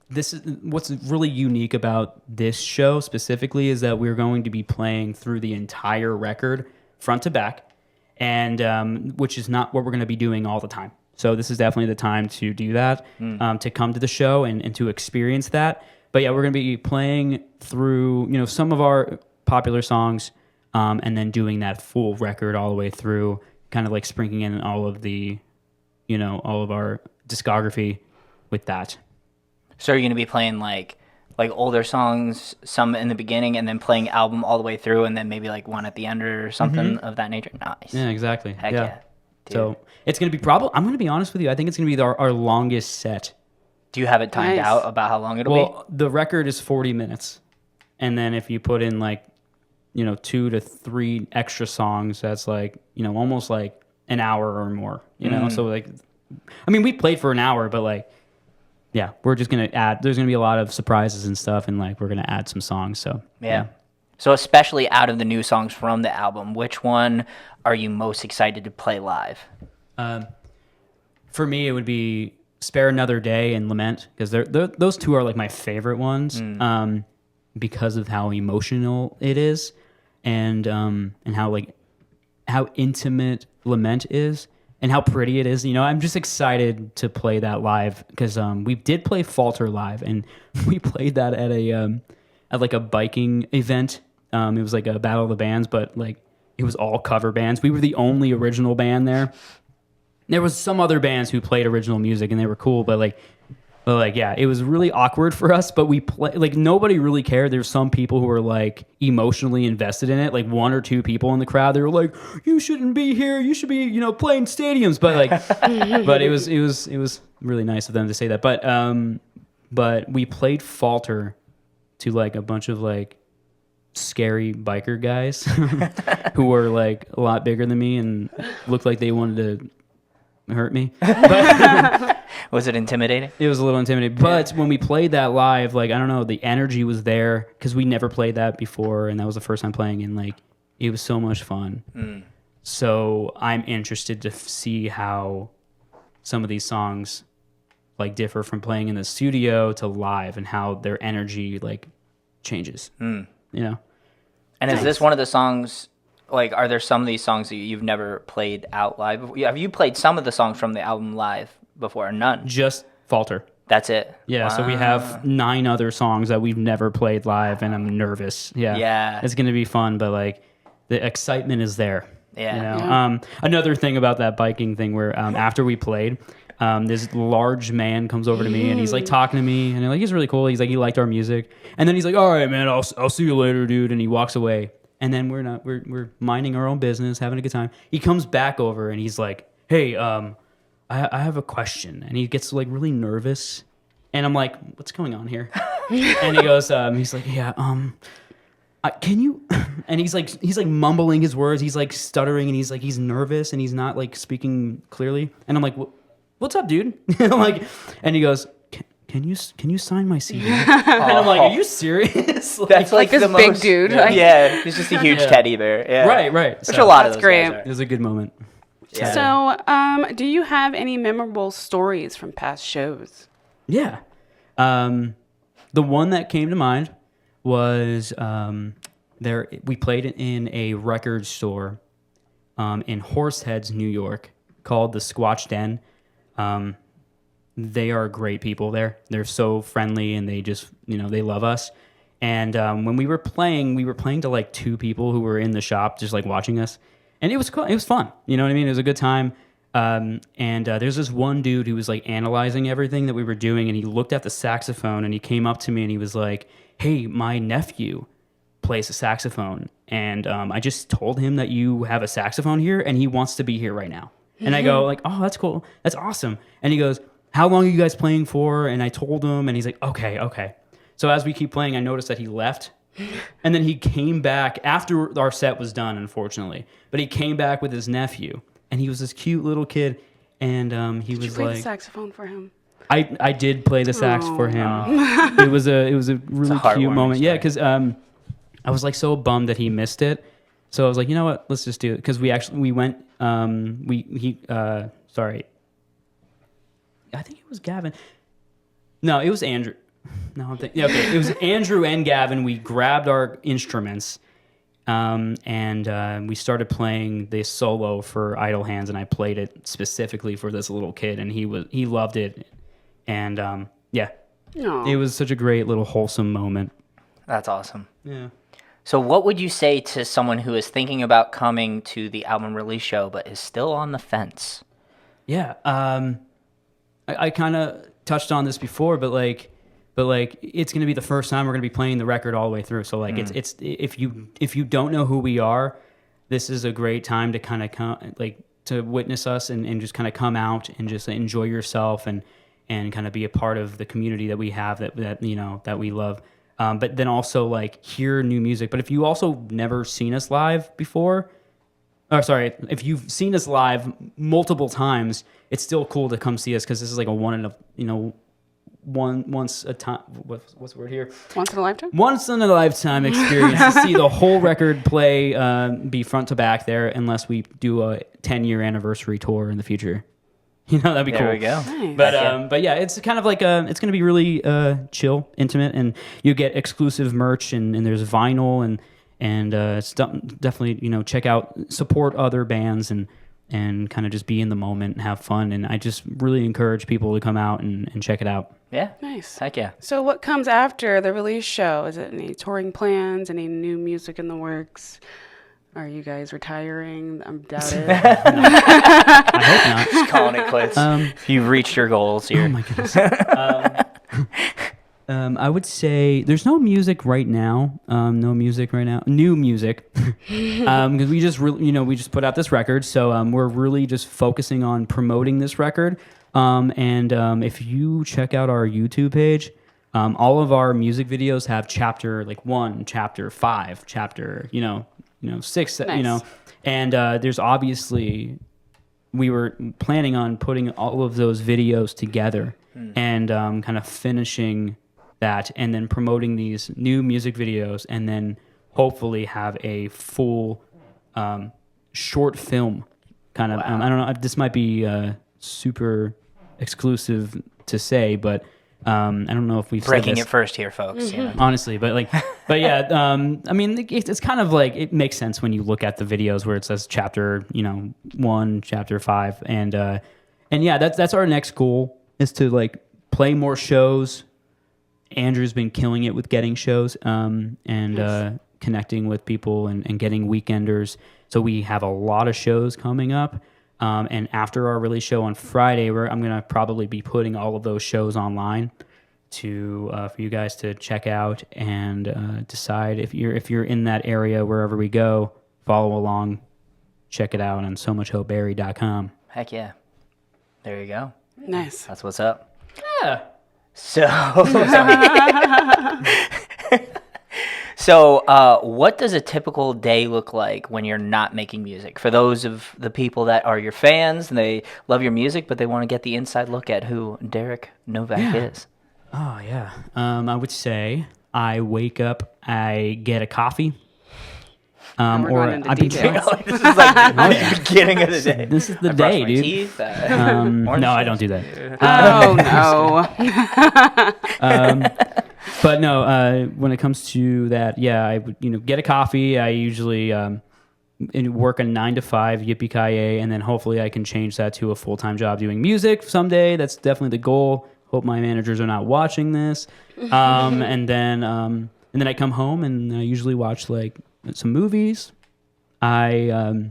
this is what's really unique about this show specifically is that we're going to be playing through the entire record front to back, and which is not what we're going to be doing all the time. So this is definitely the time to do that, to come to the show and to experience that. But yeah, we're going to be playing through, you know, some of our popular songs, and then doing that full record all the way through, kind of like sprinkling in all of the, you know, all of our discography with that. So are you going to be playing like older songs, some in the beginning, and then playing album all the way through, and then maybe like one at the end or something of that nature? Nice. Yeah, exactly. Heck yeah. Dude. So it's going to be I'm going to be honest with you. I think it's going to be our longest set. Do you have it timed Nice. out about how long it'll Well, the record is 40 minutes. And then if you put in like, you know, 2 to 3 extra songs, that's like, you know, almost like an hour or more, you know? So like, I mean, we played for an hour, but like, yeah, we're just going to there's going to be a lot of surprises and stuff. And like, we're going to add some songs. So be? Yeah. So especially out of the new songs from the album, which one are you most excited to play live? For me, it would be Spare Another Day and Lament, because those two are like my favorite ones, because of how emotional it is, and how intimate Lament is, and how pretty it is. You know, I'm just excited to play that live, because we did play Falter live, and we played that at like a biking event. It was like a battle of the bands, but like it was all cover bands. We were the only original band there. There was some other bands who played original music and they were cool, but yeah, it was really awkward for us. But we like nobody really cared. There's some people who were like emotionally invested in it. Like 1 or 2 people in the crowd, they were like, "You shouldn't be here. You should be, you know, playing stadiums." But like, but it was really nice of them to say that. But we played Falter to like a bunch of like scary biker guys who were like a lot bigger than me and looked like they wanted to hurt me. Was it intimidating? It was a little intimidating. But when we played that live, like, I don't know, the energy was there because we never played that before, and that was the first time playing, and like, it was so much fun. So I'm interested to see how some of these songs like differ from playing in the studio to live, and how their energy like changes. You know? And is this one of the songs, like, are there some of these songs that you've never played out live before? Have you played some of the songs from the album live before, or none? Just Falter. That's it? Yeah, so we have 9 other songs that we've never played live, and I'm nervous. Yeah. It's going to be fun, but like, the excitement is there. Yeah. You know? Another thing about that biking thing where after we played, this large man comes over to me and he's like talking to me, and like, he's really cool. He's like, he liked our music, and then he's like, "All right, man, I'll see you later, dude," and he walks away. And then we're minding our own business, having a good time. He comes back over and he's like, "Hey, I have a question," and he gets like really nervous, and I'm like, "What's going on here?" And he goes, he's like, "Yeah, can you?" And he's like mumbling his words. He's like stuttering, and he's nervous, and he's not like speaking clearly. And I'm like, "What's up, dude?" Like, and he goes, Can you sign my CD? And I'm like, "Are you serious?" That's like this the big most, dude. Yeah, Like- yeah, he's just a huge teddy bear. Yeah. Right. Which a lot of That's those great. guys It was a good moment. Yeah. So, do you have any memorable stories from past shows? Yeah. The one that came to mind was we played in a record store in Horseheads, New York, called the Squatch Den. They are great people there. They're so friendly, and they just, they love us. And when we were playing to like 2 people who were in the shop just like watching us. And it was cool. It was fun. You know what I mean? It was a good time. And there's this one dude who was like analyzing everything that we were doing, and he looked at the saxophone, and he came up to me and he was like, "Hey, my nephew plays the saxophone, and I just told him that you have a saxophone here, and he wants to be here right now. And I go like, oh, that's cool, that's awesome. And he goes, how long are you guys playing for? And I told him, and he's like, okay. So as we keep playing, I noticed that he left, and then he came back after our set was done, unfortunately. But he came back with his nephew, and he was this cute little kid, and he Did you was play like, the saxophone for him? I did play the sax for him. It was a really cute heartwarming moment. Yeah, story. because I was like so bummed that he missed it. So I was like, you know what? Let's just do it. Because we went. Sorry. I think it was Gavin. No, it was Andrew. No, I'm thinking. Okay, it was Andrew and Gavin. We grabbed our instruments, and we started playing this solo for Idle Hands, and I played it specifically for this little kid, and he loved it, and yeah, Aw. it was such a great little wholesome moment. That's awesome. Yeah. So what would you say to someone who is thinking about coming to the album release show but is still on the fence? Yeah, I kind of touched on this before, but like it's gonna be the first time we're gonna be playing the record all the way through. So like it's if you don't know who we are, this is a great time to kind of come to witness us and just kind of come out and just enjoy yourself and kind of be a part of the community that we have that you know that we love. But then also like hear new music. But if you also never seen us live before. Oh, sorry. If you've seen us live multiple times, it's still cool to come see us because this is like a once a time. What's the word here? Once in a lifetime? Once in a lifetime experience to see the whole record play, be front to back there, unless we do a 10-year anniversary tour in the future. You know, that'd be cool. There we go. Nice. But yeah, it's kind of like it's going to be really chill, intimate, and you get exclusive merch and there's vinyl and it's definitely check out, support other bands and kind of just be in the moment and have fun. And I just really encourage people to come out and check it out. Yeah. Nice. Heck yeah. So what comes after the release show? Is it any touring plans, any new music in the works? Are you guys retiring? I doubt it. I hope not. Just calling it quits. You've reached your goals here. Oh my goodness. I would say there's no music right now. No music right now. New music, because we just we just put out this record, so we're really just focusing on promoting this record. If you check out our YouTube page, all of our music videos have chapter 1, chapter 5, chapter 6. Nice. And there's obviously we were planning on putting all of those videos together and kind of finishing that and then promoting these new music videos and then hopefully have a full short film kind of. I don't know. This might be super exclusive to say, but I don't know if we've Breaking said this. it first here, folks. You know. Honestly, but yeah, I mean, it's kind of like it makes sense when you look at the videos where it says chapter 1, chapter 5, and yeah, that's our next goal is to play more shows. Andrew's been killing it with getting shows and connecting with people and getting weekenders. So we have a lot of shows coming up. And after our release show on Friday, I'm going to probably be putting all of those shows online for you guys to check out and decide if you're in that area, wherever we go, follow along, check it out on somuchhopeberry.com. Heck yeah. There you go. Nice. That's what's up. Yeah. So, what does a typical day look like when you're not making music? For those of the people that are your fans and they love your music, but they want to get the inside look at who Derek Nowak is. Oh, yeah. I would say I wake up, I get a coffee. We're Or going into I've been details. This is like the beginning of the day. This is the I brush day, my dude. teeth, No, I don't do that. Oh, no. But no, when it comes to that, yeah, I would get a coffee. I usually work a 9 to 5 yippee-ki-yay, and then hopefully I can change that to a full-time job doing music someday. That's definitely the goal. Hope my managers are not watching this. And then I come home and I usually watch some movies. I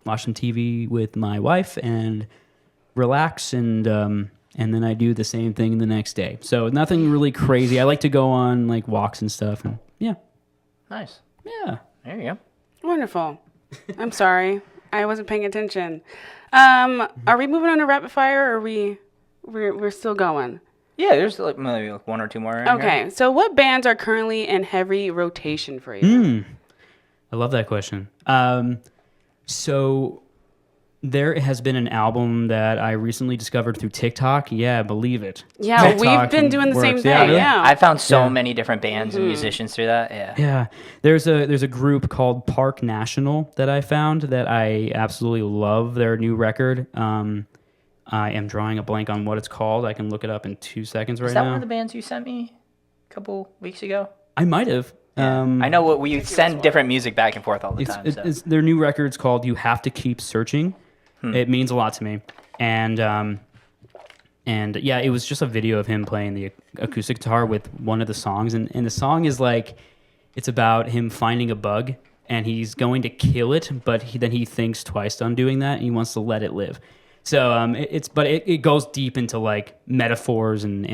watch some TV with my wife and relax and then I do the same thing the next day. So nothing really crazy. I like to go on walks and stuff, and yeah. Nice. Yeah. There you go. Wonderful. I'm sorry. I wasn't paying attention. Are we moving on to rapid fire, or we're still going? Yeah, there's like maybe like one or two more. Right Okay. here. So what bands are currently in heavy rotation for you? I love that question. So there has been an album that I recently discovered through TikTok. Yeah, believe it. Yeah, TikTok we've been doing the same works. thing. Yeah, really? Yeah. I found so many different bands and musicians through that. Yeah. Yeah, there's a group called Park National that I found that I absolutely love their new record. I am drawing a blank on what it's called. I can look it up in 2 seconds right Is that now. one of the bands you sent me a couple weeks ago? I might have. I know what we send different music back and forth all the time. So. It's their new record's called "You Have to Keep Searching." It means a lot to me, and yeah, it was just a video of him playing the acoustic guitar with one of the songs, and the song is like, it's about him finding a bug and he's going to kill it, but then he thinks twice on doing that and he wants to let it live. So it goes deep into like metaphors and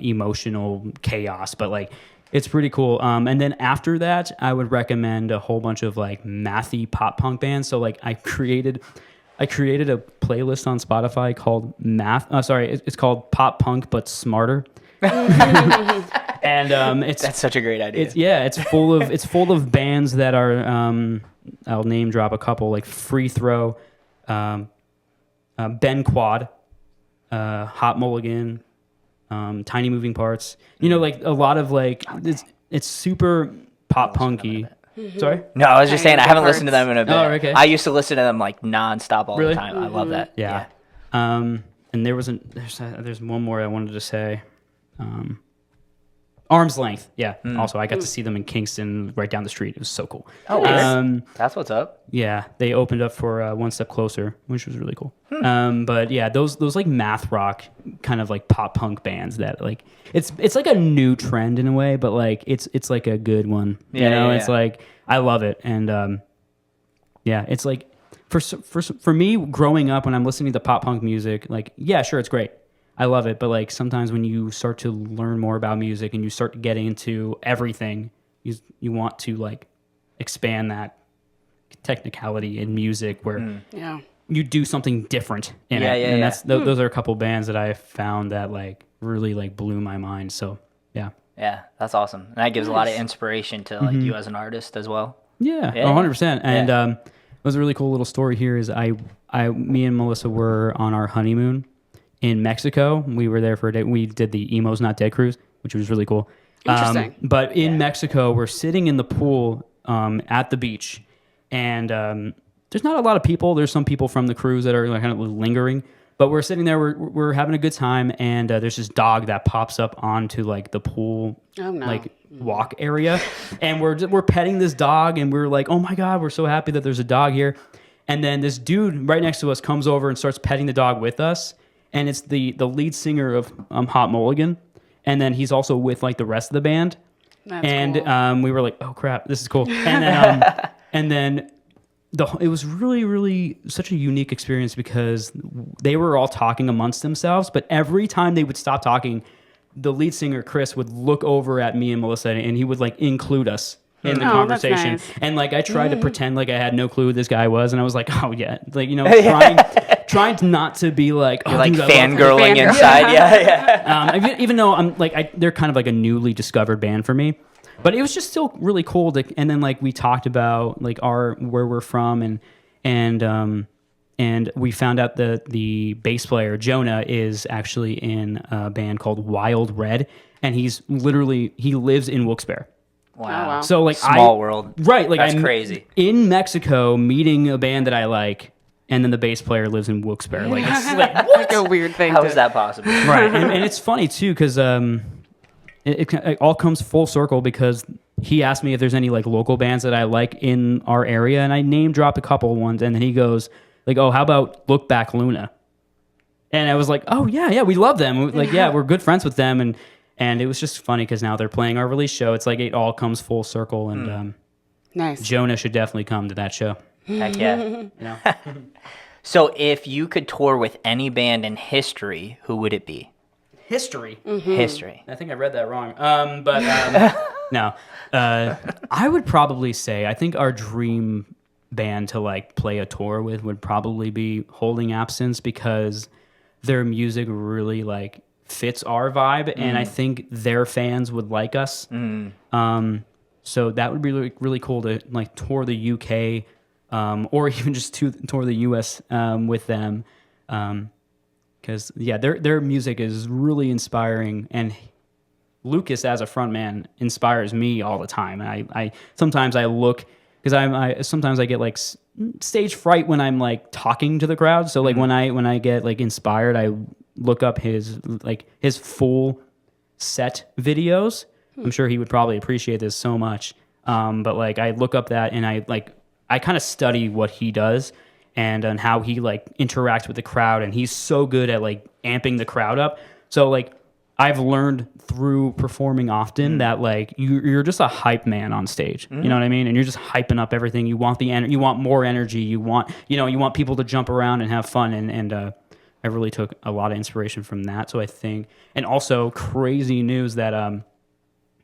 emotional chaos, but like it's pretty cool. And then after that, I would recommend a whole bunch of like mathy pop punk bands. So like I created a playlist on Spotify called it's called Pop Punk but Smarter. And That's such a great idea. It's full of bands that are I'll name drop a couple like Free Throw, Ben Quad, Hot Mulligan, Tiny Moving Parts. You know, like a lot of like it's super pop punky. Sorry? No, I was just saying I haven't listened to Parts. them in a bit. Oh, okay. I used to listen to them like nonstop all Really? the time. I love that. Yeah. And there's one more I wanted to say. Arm's Length. Yeah. Also, I got to see them in Kingston, right down the street. It was so cool. Oh, weird. That's what's up. Yeah, they opened up for One Step Closer, which was really cool. But yeah, those like math rock kind of like pop punk bands that like it's like a new trend in a way, but like it's like a good one. Yeah, yeah, It's yeah. like I love it, and yeah, it's like for me growing up when I'm listening to pop punk music, like yeah, sure, it's great. I love it, but like sometimes when you start to learn more about music and you start getting into everything, you want to like expand that technicality in music where Yeah. you do something different in Yeah, it. yeah, And yeah. those are a couple bands that I found that like really like blew my mind. So yeah. Yeah, that's awesome. And that gives a lot of inspiration to like you as an artist as well. Yeah, Yeah. 100%. And it was a really cool little story here is me and Melissa were on our honeymoon in Mexico. We were there for a day. We did the Emo's Not Dead cruise, which was really cool. Interesting. But in Mexico, we're sitting in the pool at the beach, and there's not a lot of people. There's some people from the cruise that are like, kind of lingering, but we're sitting there. We're having a good time, and there's this dog that pops up onto like the pool, Oh, no. like walk area, and we're petting this dog, and we're like, oh my god, we're so happy that there's a dog here. And then this dude right next to us comes over and starts petting the dog with us. And it's the lead singer of Hot Mulligan, and then he's also with like the rest of the band. That's And cool. we were like, "Oh crap, this is cool!" And then it was really, really such a unique experience because they were all talking amongst themselves, but every time they would stop talking, the lead singer Chris would look over at me and Melissa, and he would like include us in the Oh, that's conversation. nice. And like I tried to pretend like I had no clue who this guy was, and I was like, "Oh yeah," like trying not to be like, oh, You're like dude, I love fangirling Fangirl. inside. Yeah. even though I'm like they're kind of like a newly discovered band for me, but it was just still really cool to. And then like we talked about like where we're from, and we found out that the bass player Jonah is actually in a band called Wild Red, and he lives in Wilkes-Barre. Wow. So like Small world. right? Like That's I'm crazy. in Mexico meeting a band that I like, and then the bass player lives in Wilkes-Barre. Like it's like Like a weird thing. How to- is that possible? right, and it's funny too because it all comes full circle because he asked me if there's any like local bands that I like in our area, and I name dropped a couple ones, and then he goes like, "Oh, how about Look Back Luna?" And I was like, "Oh yeah, we love them. Like yeah, we're good friends with them." And it was just funny because now they're playing our release show. It's like it all comes full circle, and Nice. Jonah should definitely come to that show. Heck yeah. You know? So if you could tour with any band in history, who would it be? History. History. I think I read that wrong. But No, I would probably say I think our dream band to like play a tour with would probably be Holding Absence because their music really like fits our vibe, and I think their fans would like us. So that would be really, really cool to like tour the UK, or even just to tour the US with them, because their music is really inspiring, and Lucas as a frontman inspires me all the time. And I sometimes I look because sometimes I get like stage fright when I'm like talking to the crowd. So like when I get like inspired, I look up his full set videos. I'm sure he would probably appreciate this so much. But like I look up that and I kind of study what he does and how he like interacts with the crowd, and he's so good at like amping the crowd up. So like I've learned through performing often that like you're just a hype man on stage. You know what I mean? And you're just hyping up everything. You want you want more energy. You want people to jump around and have fun. And I really took a lot of inspiration from that. So I think, and also crazy news that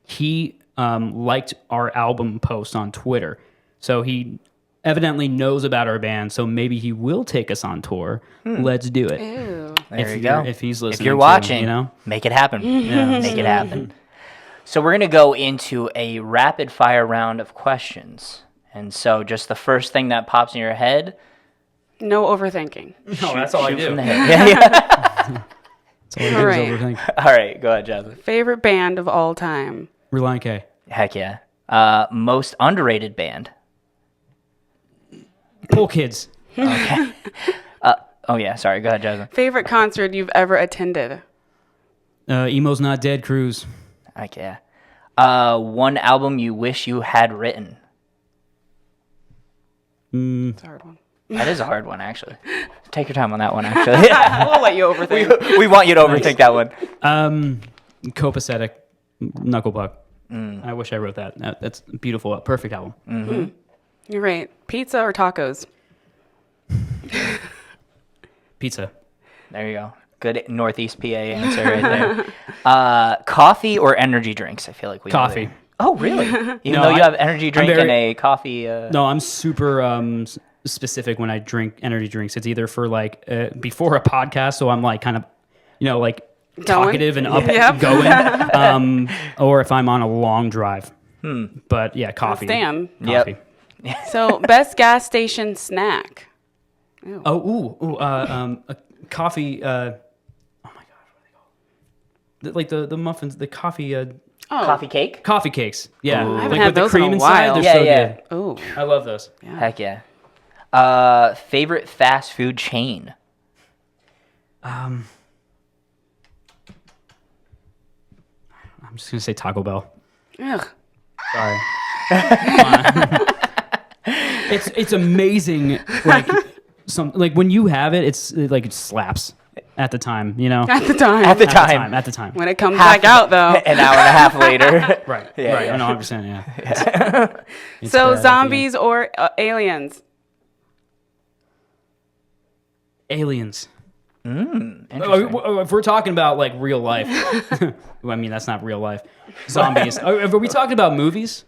he liked our album post on Twitter. So he evidently knows about our band, so maybe he will take us on tour. Let's do it. Ew. There you go. If he's listening, if you're to, watching, make it happen. Yeah. Make it happen. So we're going to go into a rapid fire round of questions. And so just the first thing that pops in your head. No overthinking. No, that's all I shoot do. from the hip. Yeah. All right. overthink. All right, go ahead, Jasmine. Favorite band of all time? Reliant K. Heck yeah. Most underrated band. Cool Kids. Okay. Oh yeah, sorry. Go ahead, Jasmine. Favorite concert you've ever attended? Emo's Not Dead Cruise. Heck yeah. One album you wish you had written. It's a hard one. That is a hard one, actually. Take your time on that one, actually. We'll let you overthink. we want you to overthink that one. Copacetic. Knucklepuck. I wish I wrote that. That's beautiful. Perfect album. You're right. Pizza or tacos? Pizza. There you go. Good Northeast PA answer right there. Coffee or energy drinks? I feel like we Coffee. Oh, really? Even No, though you have energy drink very- and a coffee. No, I'm super specific when I drink energy drinks. It's either for like before a podcast, so I'm like kind of, like talkative and up going, or if I'm on a long drive. But yeah, coffee. Stan. Coffee. Yep. So, best gas station snack? A coffee. Oh my god, what are they called? Like the muffins, the coffee. Coffee cake? Coffee cakes. Yeah, I haven't like had with the those in cream a inside. while. They're Yeah, so Oh, good. I love those. Heck yeah. Favorite fast food chain? I'm just gonna say Taco Bell. ugh. Sorry. It's amazing. Like when you have it, it's like it slaps at the time. At the time. At the time. At the time. When it comes back out, though. An hour and a half later. Right. Yeah, right. yeah. I know. 100%. Yeah. It's So, bad at the zombies or aliens? end. Aliens. Interesting. If we're talking about like real life, I mean that's not real life. Zombies. Are we talking about movies?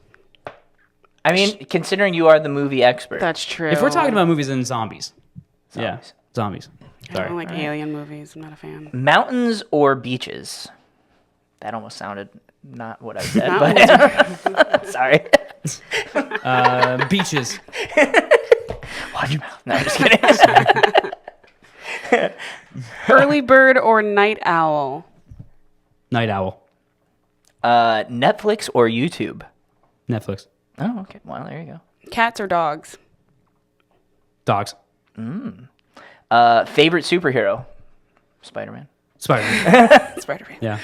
I mean, considering you are the movie expert. That's true. If we're talking about movies, then zombies. Yeah, Zombies. zombies. I Sorry. don't like alien movies. I'm not a fan. Mountains or beaches? That almost sounded not what I said, Mountains but sorry. Beaches. Watch your mouth. No, I'm just kidding. Early bird or night owl? Night owl. Netflix or YouTube? Netflix. Oh, okay. Well, there you go. Cats or dogs? Dogs. Favorite superhero? Spider-Man. Spider-Man. Spider-Man. Yeah.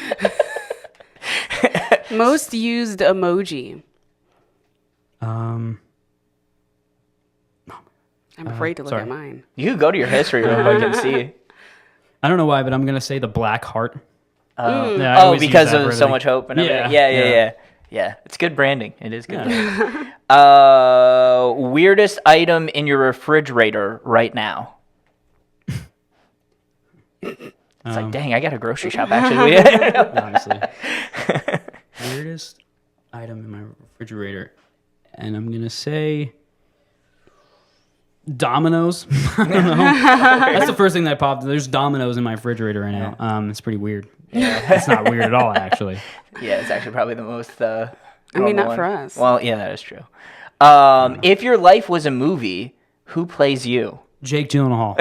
Most used emoji? Um. I'm afraid to look sorry. at mine. You could go to your history real quick and see. I don't know why, but I'm gonna say the black heart. Yeah, I Oh, always use because that of for so everything. much hope and everything. Yeah, Yeah. Yeah, it's good branding. It is good. Yeah. Branding. Weirdest item in your refrigerator right now? It's like, dang, I got a grocery shop actually. Honestly. Weirdest item in my refrigerator, and I'm gonna say Domino's. I don't know. That's the first thing that popped. There's Domino's in my refrigerator right now. It's pretty weird. It's not weird at all, actually. Yeah, it's actually probably the most. I mean, not normal for one. us. Well, yeah, that is true. If your life was a movie, who plays you? Jake Gyllenhaal.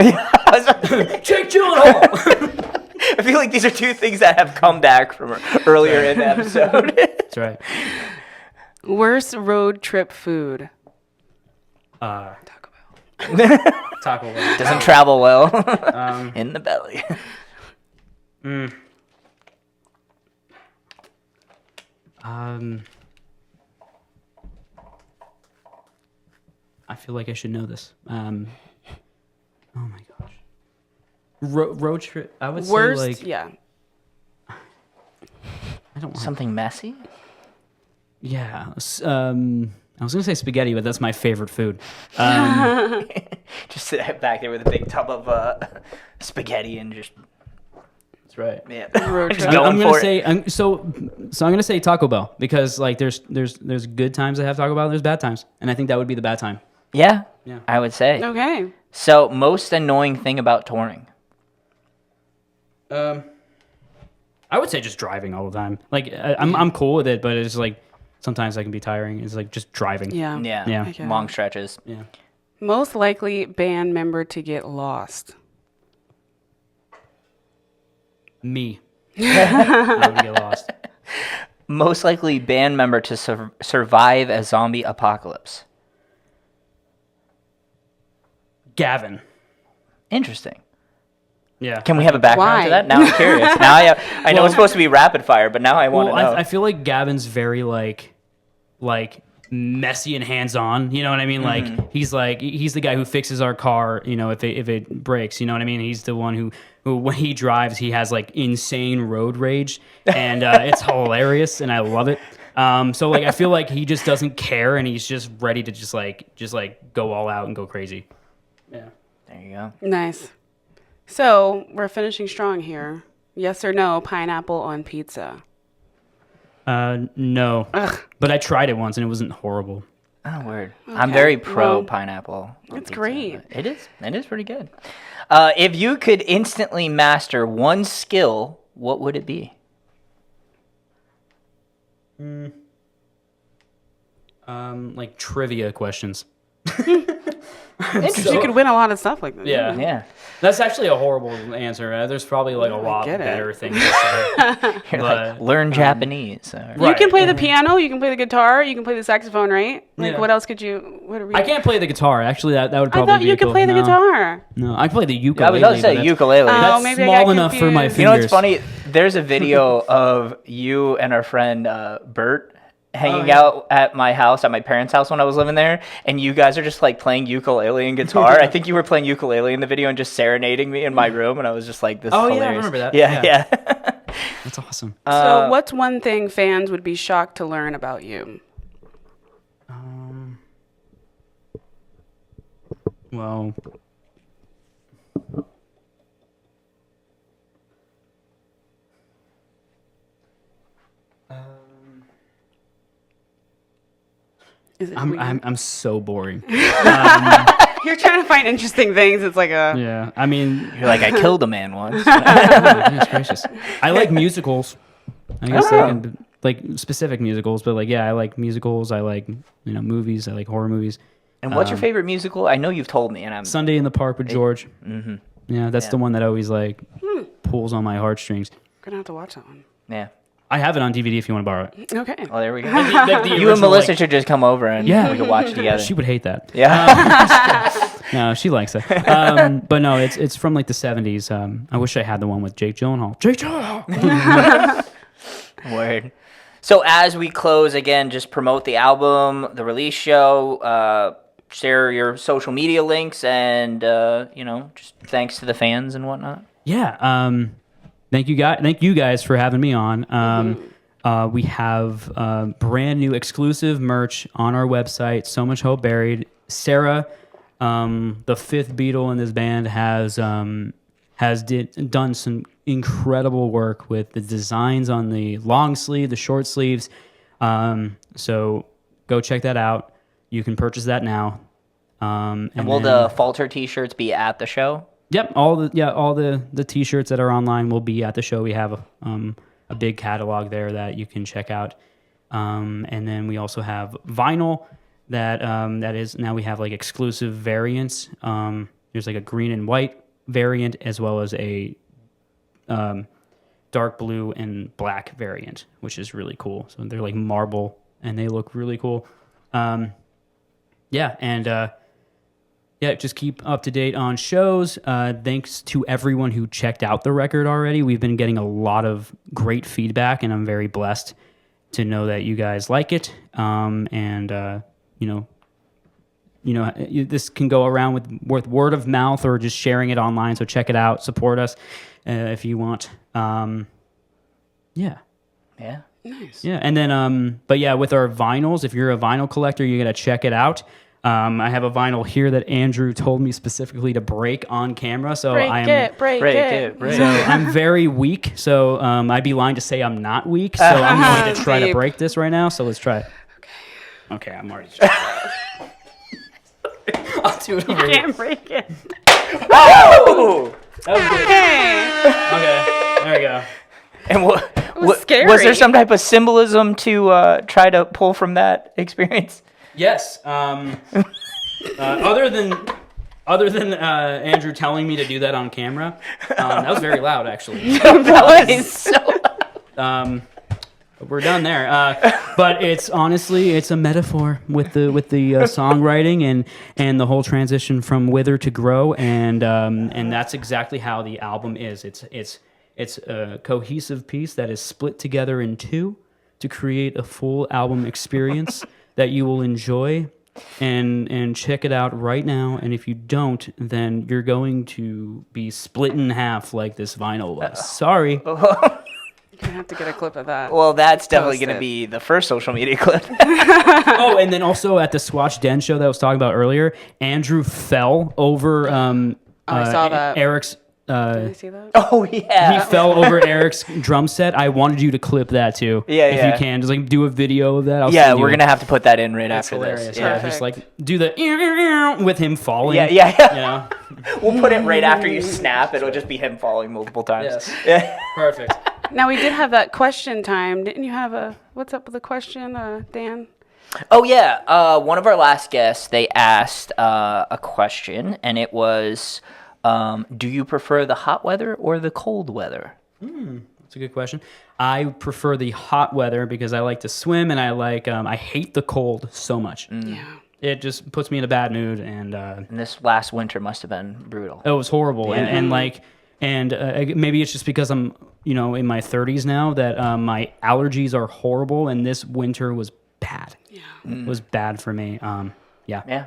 Jake Gyllenhaal. I feel like these are two things that have come back from earlier in the episode. That's right. Worst road trip food. Taco Bell. Doesn't travel well in the belly. I feel like I should know this. Oh my gosh. Road trip. I would Worst, say like yeah. I don't want. Something messy? Yeah. I was gonna say spaghetti, but that's my favorite food. Just sit back there with a big tub of spaghetti and just That's right. yeah. Road Just trip. going I'm gonna for it. say so I'm gonna say Taco Bell because like there's good times I have Taco Bell and there's bad times, and I think that would be the bad time. Yeah, Yeah. I would say. Okay. So, most annoying thing about touring? I would say just driving all the time. Like I'm cool with it, but it's like sometimes I can be tiring. It's like just driving. Yeah. Yeah, Yeah. I get long it. stretches. Yeah. Most likely band member to get lost. Me. I would get lost. Most likely band member to survive a zombie apocalypse. Gavin. Interesting. Yeah. Can we have a background Why? to that? Now I'm curious. Now I know it's supposed to be rapid fire, but now I want to know. I feel like Gavin's very like messy and hands on. You know what I mean? Mm-hmm. Like he's the guy who fixes our car. You know, if it breaks. You know what I mean? He's the one who when he drives, he has like insane road rage, and it's hilarious, and I love it. So like I feel like he just doesn't care, and he's just ready to just go all out and go crazy. Yeah. There you go. Nice. So we're finishing strong here. Yes or no, pineapple on pizza? No. But I tried it once and it wasn't horrible. Oh, word. I'm very pro Well, pineapple. on it's pizza. great. It is. It is pretty good. If you could instantly master one skill, what would it be? Like trivia questions. You could win a lot of stuff like that. Yeah. Yeah. That's actually a horrible answer. There's probably like a lot get it. better things to say. You're like, learn Japanese. Or, You can play the piano, you can play the guitar, you can play the saxophone, right? Like, Yeah. what else could you? What are we? I can't play the guitar. Actually, that would I probably thought be you a could cool- play the no. guitar. No, I play the I ukulele. was about to say but ukulele. That's maybe I small got enough for my confused. fingers. You know what's funny? There's a video of you and our friend Bert hanging out at my house, at my parents' house when I was living there, and you guys are just like playing ukulele and guitar. I think you were playing ukulele in the video and just serenading me in my room, and I was just like, "This is Oh, yeah, I hilarious." remember that. Yeah, Yeah. yeah. That's awesome. So, what's one thing fans would be shocked to learn about you? Well, Is it I'm so boring. You're trying to find interesting things. It's like a. Yeah, I mean, You're like, I killed a man once. goodness gracious. I like musicals. I guess I can, like specific musicals, but like I like musicals. I like movies. I like horror movies. And what's your favorite musical? I know you've told me, and I'm Sunday in the Park with George. Mm-hmm. Yeah, that's the one that always like pulls on my heartstrings. Gonna have to watch that one. yeah. I have it on DVD if you want to borrow it. Okay. Oh, there we go. Like the You and original, Melissa like- should just come over and Yeah. we could watch together. She would hate that. Yeah. No, she likes it. But no, it's from like the 70s. I wish I had the one with Jake Gyllenhaal. Jake Gyllenhaal. Word. So as we close again, just promote the album, the release show, share your social media links, and just thanks to the fans and whatnot. Yeah. Thank you guys for having me on. We have brand new exclusive merch on our website. So Much Hope Buried. Sarah, the fifth Beatle in this band, has done some incredible work with the designs on the long sleeve, the short sleeves. So go check that out. You can purchase that now. And will the Falter T-shirts be at the show? Yep, all the T-shirts that are online will be at the show. We have a big catalog there that you can check out, and then we also have vinyl that is now we have like exclusive variants. There's like a green and white variant as well as a dark blue and black variant, which is really cool. So they're like marble and they look really cool. Just keep up to date on shows. Thanks to everyone who checked out the record already. We've been getting a lot of great feedback, and I'm very blessed to know that you guys like it. This can go around with word of mouth or just sharing it online. So check it out. Support us if you want. Yeah. Nice. Yeah, and then with our vinyls, if you're a vinyl collector, you gotta check it out. I have a vinyl here that Andrew told me specifically to break on camera, so Break it. So I'm very weak. So I'd be lying to say I'm not weak. So I'm going to try to break this right now. So let's try it. Okay, I'm already. I'll do it over here. Can't break it. Oh! That was good. Okay, there we go. And was scary. Was there some type of symbolism to try to pull from that experience? Yes. Other than Andrew telling me to do that on camera, that was very loud, actually. That was so loud. We're done there. But it's a metaphor with the songwriting and the whole transition from wither to grow, and that's exactly how the album is. It's a cohesive piece that is split together in two to create a full album experience that you will enjoy, and check it out right now. And if you don't, then you're going to be split in half like this vinyl was. Sorry. You're gonna have to get a clip of that. Well, that's definitely Post going to it. be the first social media clip. Oh, and then also at the Swatch Den show that I was talking about earlier, Andrew fell over I saw that. Eric's. Did you see that? Oh, yeah. He fell over Eric's drum set. I wanted you to clip that too. Yeah, if you can, just like do a video of that. I'll Yeah, send you we're it. going to have to put that in right That's after hilarious. this. Yeah, Yeah. just like do the with him falling. Yeah. You know? We'll put it right after you snap. It'll just be him falling multiple times. Yes. Yeah. Perfect. Now we did have that question time. Didn't you have what's up with the question, Dan? Oh, yeah. One of our last guests, they asked a question, and it was, do you prefer the hot weather or the cold weather? That's a good question. I prefer the hot weather because I like to swim, and I hate the cold so much. Yeah. It just puts me in a bad mood, and And this last winter must have been brutal. it was horrible. Yeah. And maybe it's just because I'm in my 30s now that my allergies are horrible, and this winter was bad. Yeah. It was bad for me. Yeah.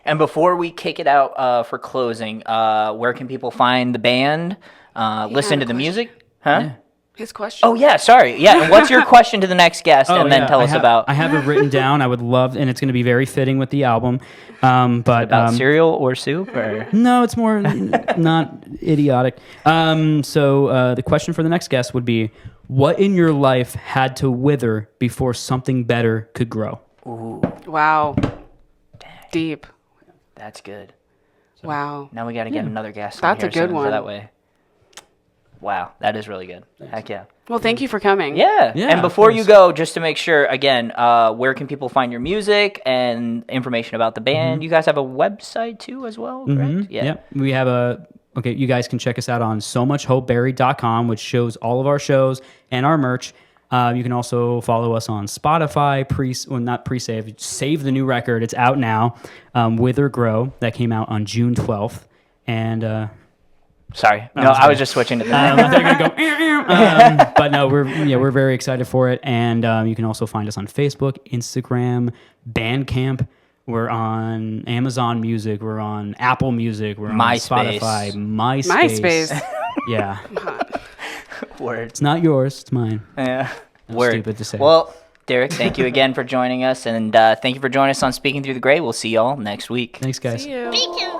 And before we kick it out for closing, where can people find the band, listen to the music? Huh? Yeah. His question. Oh, yeah, sorry. Yeah, and what's your question to the next guest? And then tell us about... I have it written down. I would love, and it's going to be very fitting with the album. But About cereal or soup? Or no, it's more not idiotic. So the question for the next guest would be, what in your life had to wither before something better could grow? Ooh, Wow. Deep. that's good. Wow. Now we got to get another guest. That's on a here good soon, so one. that way. Wow, that is really good. Heck yeah. Well, thank you for coming. Yeah. Yeah, And of before you course. go, just to make sure, again, where can people find your music and information about the band? You guys have a website too as well, correct? Yeah. Yep. We have you guys can check us out on somuchhopeberry.com, which shows all of our shows and our merch. You can also follow us on Spotify, save the new record. It's out now, Wither Grow, that came out on June 12th. And Sorry. No, I was just switching to the I thought you were gonna go, but no, we're very excited for it. And you can also find us on Facebook, Instagram, Bandcamp. We're on Amazon Music. We're on Apple Music. We're on MySpace. Spotify. MySpace. Yeah. Word. It's not yours. It's mine. Yeah. That's Word. stupid to say. Well, Derek, thank you again for joining us. And thank you for joining us on Speaking Through the Gray. We'll see y'all next week. Thanks, guys. See you. Speaking